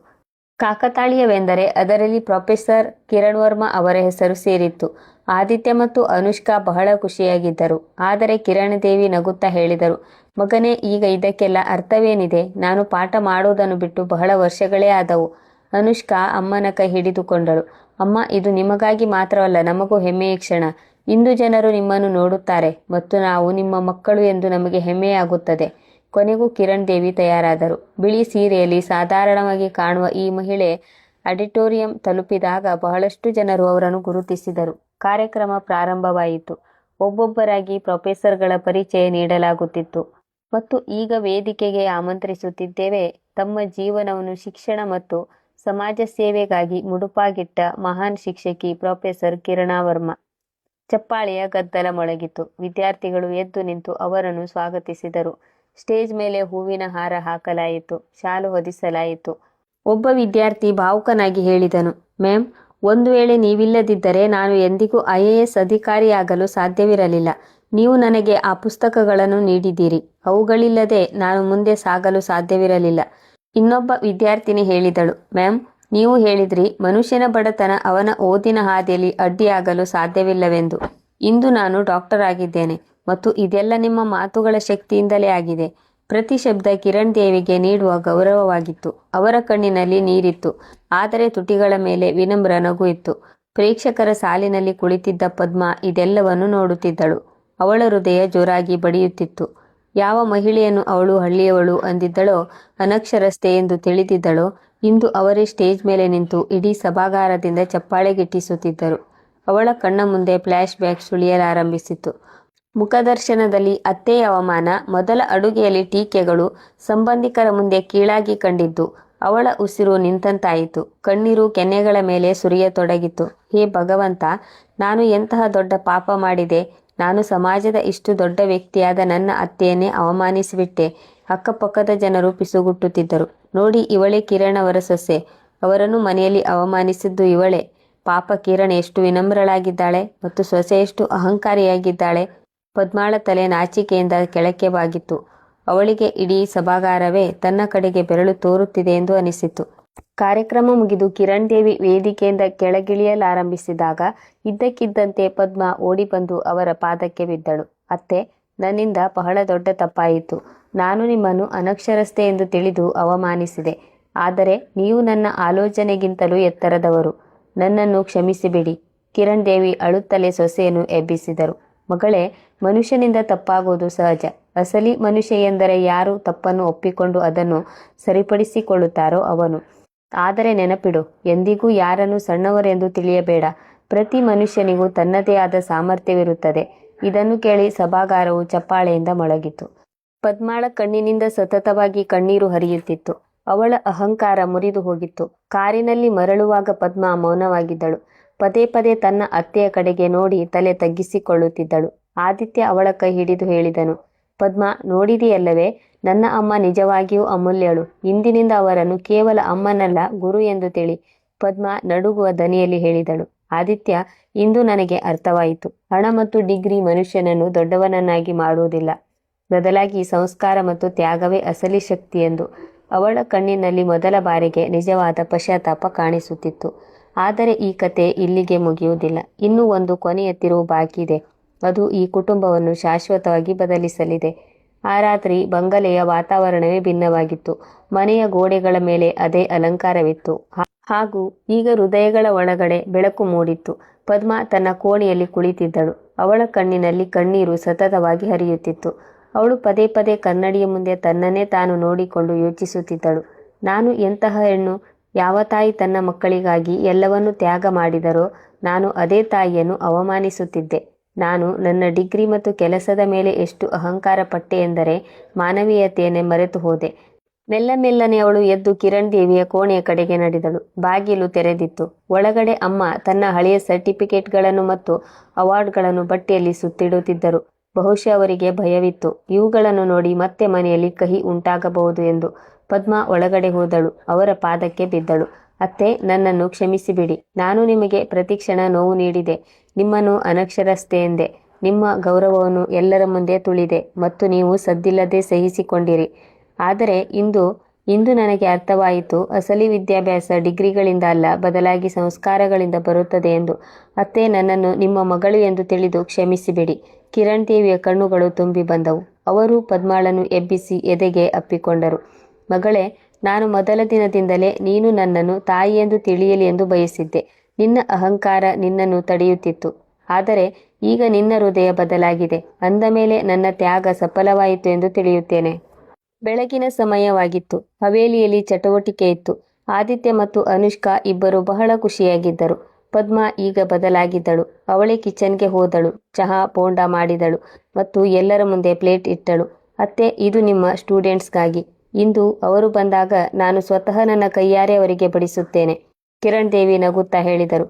S1: ಕಾಕತಾಳೀಯವೆಂದರೆ ಅದರಲ್ಲಿ ಪ್ರೊಫೆಸರ್ ಕಿರಣ್ ವರ್ಮಾ ಅವರ ಹೆಸರು ಸೇರಿತ್ತು. ಆದಿತ್ಯ ಮತ್ತು ಅನುಷ್ಕಾ ಬಹಳ ಖುಷಿಯಾಗಿದ್ದರು. ಆದರೆ ಕಿರಣ್ ದೇವಿ ನಗುತ್ತಾ ಹೇಳಿದರು, ಮಗನೇ, ಈಗ ಇದಕ್ಕೆಲ್ಲ ಅರ್ಥವೇನಿದೆ? ನಾನು ಪಾಠ ಮಾಡುವುದನ್ನು ಬಿಟ್ಟು ಬಹಳ ವರ್ಷಗಳೇ ಆದವು. ಅನುಷ್ಕಾ ಅಮ್ಮನ ಕೈ ಹಿಡಿದುಕೊಂಡಳು. ಅಮ್ಮ, ಇದು ನಿಮಗಾಗಿ ಮಾತ್ರವಲ್ಲ, ನಮಗೂ ಹೆಮ್ಮೆಯ ಕ್ಷಣ. ಇಂದು ಜನರು ನಿಮ್ಮನ್ನು ನೋಡುತ್ತಾರೆ ಮತ್ತು ನಾವು ನಿಮ್ಮ ಮಕ್ಕಳು ಎಂದು ನಮಗೆ ಹೆಮ್ಮೆಯಾಗುತ್ತದೆ. ಕೊನೆಗೂ ಕಿರಣ್ ದೇವಿ ತಯಾರಾದರು. ಬಿಳಿ ಸೀರೆಯಲ್ಲಿ ಸಾಧಾರಣವಾಗಿ ಕಾಣುವ ಈ ಮಹಿಳೆ ಆಡಿಟೋರಿಯಂ ತಲುಪಿದಾಗ ಬಹಳಷ್ಟು ಜನರು ಅವರನ್ನು ಗುರುತಿಸಿದರು. ಕಾರ್ಯಕ್ರಮ ಪ್ರಾರಂಭವಾಯಿತು. ಒಬ್ಬೊಬ್ಬರಾಗಿ ಪ್ರೊಫೆಸರ್ಗಳ ಪರಿಚಯ ನೀಡಲಾಗುತ್ತಿತ್ತು. ಮತ್ತು ಈಗ ವೇದಿಕೆಗೆ ಆಮಂತ್ರಿಸುತ್ತಿದ್ದೇವೆ ತಮ್ಮ ಜೀವನವನ್ನು ಶಿಕ್ಷಣ ಮತ್ತು ಸಮಾಜ ಸೇವೆಗಾಗಿ ಮುಡುಪಾಗಿಟ್ಟ ಮಹಾನ್ ಶಿಕ್ಷಕಿ ಪ್ರೊಫೆಸರ್ ಕಿರಣಾ ವರ್ಮಾ. ಚಪ್ಪಾಳೆಯ ಗದ್ದಲ ಮೊಳಗಿತು. ವಿದ್ಯಾರ್ಥಿಗಳು ಎದ್ದು ನಿಂತು ಅವರನ್ನು ಸ್ವಾಗತಿಸಿದರು. ಸ್ಟೇಜ್ ಮೇಲೆ ಹೂವಿನ ಹಾರ ಹಾಕಲಾಯಿತು. ಶಾಲು ಹೊದಿಸಲಾಯಿತು. ಒಬ್ಬ ವಿದ್ಯಾರ್ಥಿ ಭಾವುಕನಾಗಿ ಹೇಳಿದನು, ಮ್ಯಾಮ್, ಒಂದು ವೇಳೆ ನೀವಿಲ್ಲದಿದ್ದರೆ ನಾನು ಎಂದಿಗೂ IAS ಅಧಿಕಾರಿಯಾಗಲು ಸಾಧ್ಯವಿರಲಿಲ್ಲ. ನೀವು ನನಗೆ ಆ ಪುಸ್ತಕಗಳನ್ನು ನೀಡಿದ್ದೀರಿ. ಅವುಗಳಿಲ್ಲದೆ ನಾನು ಮುಂದೆ ಸಾಗಲು ಸಾಧ್ಯವಿರಲಿಲ್ಲ. ಇನ್ನೊಬ್ಬ ವಿದ್ಯಾರ್ಥಿನಿ ಹೇಳಿದಳು, ಮ್ಯಾಮ್, ನೀವು ಹೇಳಿದ್ರಿ ಮನುಷ್ಯನ ಬಡತನ ಅವನ ಓದಿನ ಹಾದಿಯಲ್ಲಿ ಅಡ್ಡಿಯಾಗಲು ಸಾಧ್ಯವಿಲ್ಲವೆಂದು. ಇಂದು ನಾನು ಡಾಕ್ಟರ್ ಆಗಿದ್ದೇನೆ ಮತ್ತು ಇದೆಲ್ಲ ನಿಮ್ಮ ಮಾತುಗಳ ಶಕ್ತಿಯಿಂದಲೇ ಆಗಿದೆ. ಪ್ರತಿ ಶಬ್ದ ಕಿರಣ್ ದೇವಿಗೆ ನೀಡುವ ಗೌರವವಾಗಿತ್ತು. ಅವರ ಕಣ್ಣಿನಲ್ಲಿ ನೀರಿತ್ತು, ಆದರೆ ತುಟಿಗಳ ಮೇಲೆ ವಿನಮ್ರ ನಗು ಇತ್ತು. ಪ್ರೇಕ್ಷಕರ ಸಾಲಿನಲ್ಲಿ ಕುಳಿತಿದ್ದ ಪದ್ಮಾ ಇದೆಲ್ಲವನ್ನು ನೋಡುತ್ತಿದ್ದಳು. ಅವಳ ಹೃದಯ ಜೋರಾಗಿ ಬಡಿಯುತ್ತಿತ್ತು. ಯಾವ ಮಹಿಳೆಯನ್ನು ಅವಳು ಹಳ್ಳಿಯವಳು ಅಂದಿದ್ದಳೋ, ಅನಕ್ಷರಸ್ತೆ ಎಂದು ತಿಳಿದಿದ್ದಳೋ, ಇಂದು ಅವರೇ ಸ್ಟೇಜ್ ಮೇಲೆ ನಿಂತು ಇಡೀ ಸಭಾಗಾರದಿಂದ ಚಪ್ಪಾಳೆ ಗಿಟ್ಟಿಸುತ್ತಿದ್ದರು. ಅವಳ ಕಣ್ಣ ಮುಂದೆ ಫ್ಲ್ಯಾಶ್ ಬ್ಯಾಕ್ ಸುಳಿಯಲಾರಂಭಿಸಿತು. ಮುಖದರ್ಶನದಲ್ಲಿ ಅತ್ತೆಯ ಅವಮಾನ, ಮೊದಲ ಅಡುಗೆಯಲ್ಲಿ ಟೀಕೆಗಳು, ಸಂಬಂಧಿಕರ ಮುಂದೆ ಕೀಳಾಗಿ ಕಂಡಿದ್ದು. ಅವಳ ಉಸಿರು ನಿಂತಂತಾಯಿತು. ಕಣ್ಣೀರು ಕೆನ್ನೆಗಳ ಮೇಲೆ ಸುರಿಯತೊಡಗಿತು. ಹೇ ಭಗವಂತ, ನಾನು ಎಂತಹ ದೊಡ್ಡ ಪಾಪ ಮಾಡಿದೆ. ನಾನು ಸಮಾಜದ ಇಷ್ಟು ದೊಡ್ಡ ವ್ಯಕ್ತಿಯಾದ ನನ್ನ ಅತ್ತೆಯನ್ನೇ ಅವಮಾನಿಸಿಬಿಟ್ಟೆ. ಅಕ್ಕಪಕ್ಕದ ಜನರು ಪಿಸುಗುಟ್ಟುತ್ತಿದ್ದರು. ನೋಡಿ, ಇವಳೇ ಕಿರಣ್ ಅವರ ಸೊಸೆ. ಅವರನ್ನು ಮನೆಯಲ್ಲಿ ಅವಮಾನಿಸಿದ್ದು ಇವಳೇ. ಪಾಪ, ಕಿರಣ್ ಎಷ್ಟು ವಿನಮ್ರಳಾಗಿದ್ದಾಳೆ ಮತ್ತು ಸೊಸೆ ಎಷ್ಟು ಅಹಂಕಾರಿಯಾಗಿದ್ದಾಳೆ. ಪದ್ಮಾಳ ತಲೆ ನಾಚಿಕೆಯಿಂದ ಕೆಳಕ್ಕೆ ಬಾಗಿತ್ತು. ಅವಳಿಗೆ ಇಡೀ ಸಭಾಗಾರವೇ ತನ್ನ ಕಡೆಗೆ ಬೆರಳು ತೋರುತ್ತಿದೆ ಎಂದು ಅನಿಸಿತು. ಕಾರ್ಯಕ್ರಮ ಮುಗಿದು ಕಿರಣ್ ದೇವಿ ವೇದಿಕೆಯಿಂದ ಕೆಳಗಿಳಿಯಲಾರಂಭಿಸಿದಾಗ ಇದ್ದಕ್ಕಿದ್ದಂತೆ ಪದ್ಮಾ ಓಡಿ ಬಂದು ಅವರ ಪಾದಕ್ಕೆ ಬಿದ್ದಳು. ಅತ್ತೆ, ನನ್ನಿಂದ ಬಹಳ ದೊಡ್ಡ ತಪ್ಪಾಯಿತು. ನಾನು ನಿಮ್ಮನ್ನು ಅನಕ್ಷರಸ್ತೆ ಎಂದು ತಿಳಿದು ಅವಮಾನಿಸಿದೆ. ಆದರೆ ನೀವು ನನ್ನ ಆಲೋಚನೆಗಿಂತಲೂ ಎತ್ತರದವರು. ನನ್ನನ್ನು ಕ್ಷಮಿಸಿಬಿಡಿ. ಕಿರಣ್ ದೇವಿ ಅಳುತ್ತಲೇ ಸೊಸೆಯನ್ನು ಎಬ್ಬಿಸಿದರು. ಮಗಳೇ, ಮನುಷ್ಯನಿಂದ ತಪ್ಪಾಗುವುದು ಸಹಜ. ಅಸಲಿ ಮನುಷ್ಯ ಎಂದರೆ ಯಾರು ತಪ್ಪನ್ನು ಒಪ್ಪಿಕೊಂಡು ಅದನ್ನು ಸರಿಪಡಿಸಿಕೊಳ್ಳುತ್ತಾರೋ ಅವನು. ಆದರೆ ನೆನಪಿಡು, ಎಂದಿಗೂ ಯಾರನ್ನು ಸಣ್ಣವರೆಂದು ತಿಳಿಯಬೇಡ. ಪ್ರತಿ ಮನುಷ್ಯನಿಗೂ ತನ್ನದೇ ಆದ ಸಾಮರ್ಥ್ಯವಿರುತ್ತದೆ. ಇದನ್ನು ಕೇಳಿ ಸಭಾಗಾರವು ಚಪ್ಪಾಳೆಯಿಂದ ಮೊಳಗಿತು. ಪದ್ಮಾಳ ಕಣ್ಣಿನಿಂದ ಸತತವಾಗಿ ಕಣ್ಣೀರು ಹರಿಯುತ್ತಿತ್ತು. ಅವಳ ಅಹಂಕಾರ ಮುರಿದು ಹೋಗಿತ್ತು. ಕಾರಿನಲ್ಲಿ ಮರಳುವಾಗ ಪದ್ಮಾ ಮೌನವಾಗಿದ್ದಳು. ಪದೇ ಪದೇ ತನ್ನ ಅತ್ತೆಯ ಕಡೆಗೆ ನೋಡಿ ತಲೆ ತಗ್ಗಿಸಿಕೊಳ್ಳುತ್ತಿದ್ದಳು. ಆದಿತ್ಯ ಅವಳ ಕೈ ಹಿಡಿದು ಹೇಳಿದನು, ಪದ್ಮಾ, ನೋಡಿದೆಯಲ್ಲವೇ, ನನ್ನ ಅಮ್ಮ ನಿಜವಾಗಿಯೂ ಅಮೂಲ್ಯಳು. ಇಂದಿನಿಂದ ಅವರನ್ನು ಕೇವಲ ಅಮ್ಮನಲ್ಲ, ಗುರು ಎಂದು ತಿಳಿ. ಪದ್ಮಾ ನಡುಗುವ ದನಿಯಲ್ಲಿ ಹೇಳಿದಳು, ಆದಿತ್ಯ, ಇಂದು ನನಗೆ ಅರ್ಥವಾಯಿತು. ಹಣ ಮತ್ತು ಡಿಗ್ರಿ ಮನುಷ್ಯನನ್ನು ದೊಡ್ಡವನನ್ನಾಗಿ ಮಾಡುವುದಿಲ್ಲ. ಬದಲಾಗಿ ಸಂಸ್ಕಾರ ಮತ್ತು ತ್ಯಾಗವೇ ಅಸಲಿ ಶಕ್ತಿ ಎಂದು. ಅವಳ ಕಣ್ಣಿನಲ್ಲಿ ಮೊದಲ ಬಾರಿಗೆ ನಿಜವಾದ ಪಶ್ಚಾತ್ತಾಪ ಕಾಣಿಸುತ್ತಿತ್ತು. ಆದರೆ ಈ ಕತೆ ಇಲ್ಲಿಗೆ ಮುಗಿಯುವುದಿಲ್ಲ. ಇನ್ನೂ ಒಂದು ಕೊನೆಯ ತಿರುವು ಬಾಕಿ ಇದೆ. ಅದು ಈ ಕುಟುಂಬವನ್ನು ಶಾಶ್ವತವಾಗಿ ಬದಲಿಸಲಿದೆ. ಆ ರಾತ್ರಿ ಬಂಗಲೆಯ ವಾತಾವರಣವೇ ಭಿನ್ನವಾಗಿತ್ತು. ಮನೆಯ ಗೋಡೆಗಳ ಮೇಲೆ ಅದೇ ಅಲಂಕಾರವಿತ್ತು. ಹಾಗೂ ಈಗ ಹೃದಯಗಳ ಒಳಗಡೆ ಬೆಳಕು ಮೂಡಿತ್ತು. ಪದ್ಮಾ ತನ್ನ ಕೋಣೆಯಲ್ಲಿ ಕುಳಿತಿದ್ದಳು. ಅವಳ ಕಣ್ಣಿನಲ್ಲಿ ಕಣ್ಣೀರು ಸತತವಾಗಿ ಹರಿಯುತ್ತಿತ್ತು. ಅವಳು ಪದೇ ಪದೇ ಕನ್ನಡಿಯ ಮುಂದೆ ತನ್ನನ್ನೇ ತಾನು ನೋಡಿಕೊಂಡು ಯೋಚಿಸುತ್ತಿದ್ದಳು. ನಾನು ಎಂತಹ ಹೆಣ್ಣು? ಯಾವ ತಾಯಿ ತನ್ನ ಮಕ್ಕಳಿಗಾಗಿ ಎಲ್ಲವನ್ನೂ ತ್ಯಾಗ ಮಾಡಿದರೋ ನಾನು ಅದೇ ತಾಯಿಯನ್ನು ಅವಮಾನಿಸುತ್ತಿದ್ದೆ. ನಾನು ನನ್ನ ಡಿಗ್ರಿ ಮತ್ತು ಕೆಲಸದ ಮೇಲೆ ಎಷ್ಟು ಅಹಂಕಾರ ಪಟ್ಟೆ ಎಂದರೆ ಮಾನವೀಯತೆಯನ್ನೇ ಮರೆತು ಹೋದೆ. ಮೆಲ್ಲ ಮೆಲ್ಲನೆ ಅವಳು ಎದ್ದು ಕಿರಣ್ ದೇವಿಯ ಕೋಣೆಯ ಕಡೆಗೆ ನಡೆದಳು. ಬಾಗಿಲು ತೆರೆದಿತ್ತು. ಒಳಗಡೆ ಅಮ್ಮ ತನ್ನ ಹಳೆಯ ಸರ್ಟಿಫಿಕೇಟ್ಗಳನ್ನು ಮತ್ತು ಅವಾರ್ಡ್ಗಳನ್ನು ಬಟ್ಟೆಯಲ್ಲಿ ಸುತ್ತಿಡುತ್ತಿದ್ದರು. ಬಹುಶಃ ಅವರಿಗೆ ಭಯವಿತ್ತು, ಇವುಗಳನ್ನು ನೋಡಿ ಮತ್ತೆ ಮನೆಯಲ್ಲಿ ಕಹಿ ಉಂಟಾಗಬಹುದು ಎಂದು. ಪದ್ಮಾ ಒಳಗಡೆ ಹೋದಳು. ಅವರ ಪಾದಕ್ಕೆ ಬಿದ್ದಳು. ಅತ್ತೆ, ನನ್ನನ್ನು ಕ್ಷಮಿಸಿಬಿಡಿ. ನಾನು ನಿಮಗೆ ಪ್ರತಿಕ್ಷಣ ನೋವು ನೀಡಿದೆ. ನಿಮ್ಮನ್ನು ಅನಕ್ಷರಸ್ತೆ ಎಂದೆ. ನಿಮ್ಮ ಗೌರವವನ್ನು ಎಲ್ಲರ ಮುಂದೆ ತುಳಿದೆ ಮತ್ತು ನೀವು ಸದ್ದಿಲ್ಲದೆ ಸಹಿಸಿಕೊಂಡಿರಿ. ಆದರೆ ಇಂದು ನನಗೆ ಅರ್ಥವಾಯಿತು, ಅಸಲಿ ವಿದ್ಯಾಭ್ಯಾಸ ಡಿಗ್ರಿಗಳಿಂದ ಅಲ್ಲ, ಬದಲಾಗಿ ಸಂಸ್ಕಾರಗಳಿಂದ ಬರುತ್ತದೆ ಎಂದು. ಅತ್ತೆ, ನನ್ನನ್ನು ನಿಮ್ಮ ಮಗಳು ಎಂದು ತಿಳಿದು ಕ್ಷಮಿಸಿಬಿಡಿ. ಕಿರಣ್ ದೇವಿಯ ಕಣ್ಣುಗಳು ತುಂಬಿ ಬಂದವು. ಅವರು ಪದ್ಮಾಳನ್ನು ಎಬ್ಬಿಸಿ ಎದೆಗೆ ಅಪ್ಪಿಕೊಂಡರು. ಮಗಳೇ, ನಾನು ಮೊದಲ ದಿನದಿಂದಲೇ ನೀನು ನನ್ನನ್ನು ತಾಯಿ ಎಂದು ತಿಳಿಯಲಿ ಎಂದು ಬಯಸಿದ್ದೆ. ನಿನ್ನ ಅಹಂಕಾರ ನಿನ್ನನ್ನು ತಡೆಯುತ್ತಿತ್ತು. ಆದರೆ ಈಗ ನಿನ್ನ ಹೃದಯ ಬದಲಾಗಿದೆ. ಅಂದ ಮೇಲೆ ನನ್ನ ತ್ಯಾಗ ಸಫಲವಾಯಿತು ಎಂದು ತಿಳಿಯುತ್ತೇನೆ. ಬೆಳಗಿನ ಸಮಯವಾಗಿತ್ತು. ಹವೇಲಿಯಲ್ಲಿ ಚಟುವಟಿಕೆ ಇತ್ತು. ಆದಿತ್ಯ ಮತ್ತು ಅನುಷ್ಕಾ ಇಬ್ಬರು ಬಹಳ ಖುಷಿಯಾಗಿದ್ದರು. ಪದ್ಮಾ ಈಗ ಬದಲಾಗಿದ್ದಳು. ಅವಳೇ ಕಿಚನ್ಗೆ ಹೋದಳು. ಚಹಾ ಬೋಂಡಾ ಮಾಡಿದಳು ಮತ್ತು ಎಲ್ಲರ ಮುಂದೆ ಪ್ಲೇಟ್ ಇಟ್ಟಳು. ಅತ್ತೆ, ಇದು ನಿಮ್ಮ ಸ್ಟೂಡೆಂಟ್ಸ್ಗಾಗಿ. ಇಂದು ಅವರು ಬಂದಾಗ ನಾನು ಸ್ವತಃ ನನ್ನ ಕೈಯಾರೆ ಅವರಿಗೆ ಬಡಿಸುತ್ತೇನೆ. ಕಿರಣ್ ದೇವಿ ನಗುತ್ತಾ ಹೇಳಿದರು.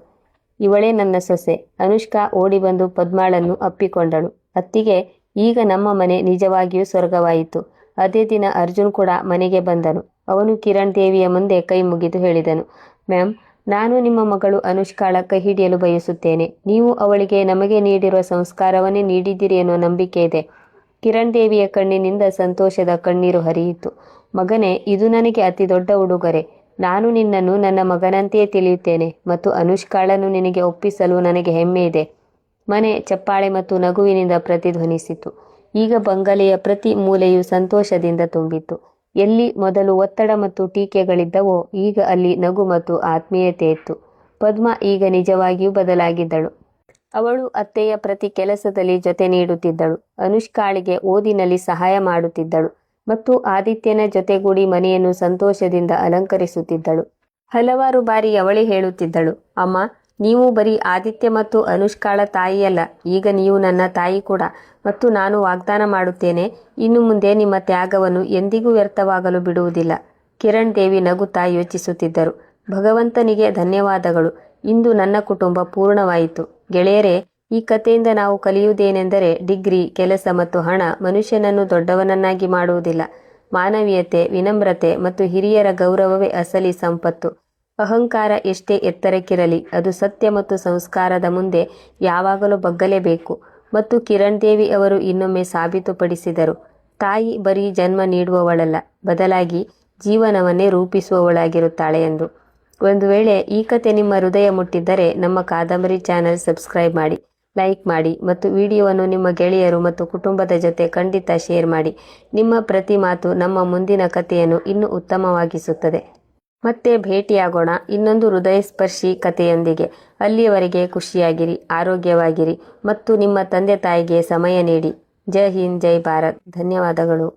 S1: ಇವಳೇ ನನ್ನ ಸೊಸೆ. ಅನುಷ್ಕಾ ಓಡಿ ಬಂದು ಪದ್ಮಾಳನ್ನು ಅಪ್ಪಿಕೊಂಡಳು. ಅತ್ತಿಗೆ, ಈಗ ನಮ್ಮ ಮನೆ ನಿಜವಾಗಿಯೂ ಸ್ವರ್ಗವಾಯಿತು. ಅದೇ ದಿನ ಅರ್ಜುನ್ ಕೂಡ ಮನೆಗೆ ಬಂದನು. ಅವನು ಕಿರಣ್ ದೇವಿಯ ಮುಂದೆ ಕೈ ಮುಗಿದು ಹೇಳಿದನು, ಮ್ಯಾಮ್, ನಾನು ನಿಮ್ಮ ಮಗಳು ಅನುಷ್ಕಾಳ ಕೈ ಹಿಡಿಯಲು ಬಯಸುತ್ತೇನೆ. ನೀವು ಅವಳಿಗೆ ನಮಗೆ ನೀಡಿರುವ ಸಂಸ್ಕಾರವನ್ನೇ ನೀಡಿದ್ದೀರಿ ಎನ್ನುವ ನಂಬಿಕೆ ಇದೆ. ಕಿರಣ್ ದೇವಿಯ ಕಣ್ಣಿನಿಂದ ಸಂತೋಷದ ಕಣ್ಣೀರು ಹರಿಯಿತು. ಮಗನೇ, ಇದು ನನಗೆ ಅತಿ ದೊಡ್ಡ ಉಡುಗೊರೆ. ನಾನು ನಿನ್ನನ್ನು ನನ್ನ ಮಗನಂತೆಯೇ ತಿಳಿಯುತ್ತೇನೆ ಮತ್ತು ಅನುಷ್ಕಾಳನ್ನು ನಿನಗೆ ಒಪ್ಪಿಸಲು ನನಗೆ ಹೆಮ್ಮೆ ಇದೆ. ಮನೆ ಚಪ್ಪಾಳೆ ಮತ್ತು ನಗುವಿನಿಂದ ಪ್ರತಿಧ್ವನಿಸಿತು. ಈಗ ಬಂಗಲೆಯ ಪ್ರತಿ ಮೂಲೆಯೂ ಸಂತೋಷದಿಂದ ತುಂಬಿತ್ತು. ಎಲ್ಲಿ ಮೊದಲು ಒತ್ತಡ ಮತ್ತು ಟೀಕೆಗಳಿದ್ದವೋ ಈಗ ಅಲ್ಲಿ ನಗು ಮತ್ತು ಆತ್ಮೀಯತೆ ಇತ್ತು. ಪದ್ಮ ಈಗ ನಿಜವಾಗಿಯೂ ಬದಲಾಗಿದ್ದಳು. ಅವಳು ಅತ್ತೆಯ ಪ್ರತಿ ಕೆಲಸದಲ್ಲಿ ಜೊತೆ ನೀಡುತ್ತಿದ್ದಳು. ಅನುಷ್ಕಾಳಿಗೆ ಓದಿನಲ್ಲಿ ಸಹಾಯ ಮಾಡುತ್ತಿದ್ದಳು ಮತ್ತು ಆದಿತ್ಯನ ಜೊತೆಗೂಡಿ ಮನೆಯನ್ನು ಸಂತೋಷದಿಂದ ಅಲಂಕರಿಸುತ್ತಿದ್ದಳು. ಹಲವಾರು ಬಾರಿ ಅವಳೇ ಹೇಳುತ್ತಿದ್ದಳು, ಅಮ್ಮ, ನೀವು ಬರೀ ಆದಿತ್ಯ ಮತ್ತು ಅನುಷ್ಕಾಳ ತಾಯಿಯಲ್ಲ, ಈಗ ನೀವು ನನ್ನ ತಾಯಿ ಕೂಡ. ಮತ್ತು ನಾನು ವಾಗ್ದಾನ ಮಾಡುತ್ತೇನೆ, ಇನ್ನು ಮುಂದೆ ನಿಮ್ಮ ತ್ಯಾಗವನ್ನು ಎಂದಿಗೂ ವ್ಯರ್ಥವಾಗಲು ಬಿಡುವುದಿಲ್ಲ. ಕಿರಣ್ ದೇವಿ ನಗುತ್ತಾ ಯೋಚಿಸುತ್ತಿದ್ದರು. ಭಗವಂತನಿಗೆ ಧನ್ಯವಾದಗಳು. ಇಂದು ನನ್ನ ಕುಟುಂಬ ಪೂರ್ಣವಾಯಿತು. ಗೆಳೆಯರೇ, ಈ ಕಥೆಯಿಂದ ನಾವು ಕಲಿಯುವುದೇನೆಂದರೆ ಡಿಗ್ರಿ, ಕೆಲಸ ಮತ್ತು ಹಣ ಮನುಷ್ಯನನ್ನು ದೊಡ್ಡವನನ್ನಾಗಿ ಮಾಡುವುದಿಲ್ಲ. ಮಾನವೀಯತೆ, ವಿನಮ್ರತೆ ಮತ್ತು ಹಿರಿಯರ ಗೌರವವೇ ಅಸಲಿ ಸಂಪತ್ತು. ಅಹಂಕಾರ ಎಷ್ಟೇ ಎತ್ತರಕ್ಕಿರಲಿ, ಅದು ಸತ್ಯ ಮತ್ತು ಸಂಸ್ಕಾರದ ಮುಂದೆ ಯಾವಾಗಲೂ ಬಗ್ಗಲೇಬೇಕು. ಮತ್ತು ಕಿರಣ್ ದೇವಿ ಅವರು ಇನ್ನೊಮ್ಮೆ ಸಾಬೀತುಪಡಿಸಿದರು, ತಾಯಿ ಬರೀ ಜನ್ಮ ನೀಡುವವಳಲ್ಲ, ಬದಲಾಗಿ ಜೀವನವನ್ನೇ ರೂಪಿಸುವವಳಾಗಿರುತ್ತಾಳೆ ಎಂದು. ಒಂದು ವೇಳೆ ಈ ಕತೆ ನಿಮ್ಮ ಹೃದಯ ಮುಟ್ಟಿದ್ದರೆ ನಮ್ಮ ಕಾದಂಬರಿ ಚಾನೆಲ್ ಸಬ್ಸ್ಕ್ರೈಬ್ ಮಾಡಿ, ಲೈಕ್ ಮಾಡಿ ಮತ್ತು ವಿಡಿಯೋವನ್ನು ನಿಮ್ಮ ಗೆಳೆಯರು ಮತ್ತು ಕುಟುಂಬದ ಜೊತೆ ಖಂಡಿತ ಶೇರ್ ಮಾಡಿ. ನಿಮ್ಮ ಪ್ರತಿ ಮಾತು ನಮ್ಮ ಮುಂದಿನ ಕಥೆಯನ್ನು ಇನ್ನೂ ಉತ್ತಮವಾಗಿಸುತ್ತದೆ. ಮತ್ತೆ ಭೇಟಿಯಾಗೋಣ ಇನ್ನೊಂದು ಹೃದಯಸ್ಪರ್ಶಿ ಕಥೆಯೊಂದಿಗೆ. ಅಲ್ಲಿಯವರೆಗೆ ಖುಷಿಯಾಗಿರಿ, ಆರೋಗ್ಯವಾಗಿರಿ ಮತ್ತು ನಿಮ್ಮ ತಂದೆ ತಾಯಿಗೆ ಸಮಯ ನೀಡಿ. ಜೈ ಹಿಂದ್, ಜೈ ಭಾರತ್. ಧನ್ಯವಾದಗಳು.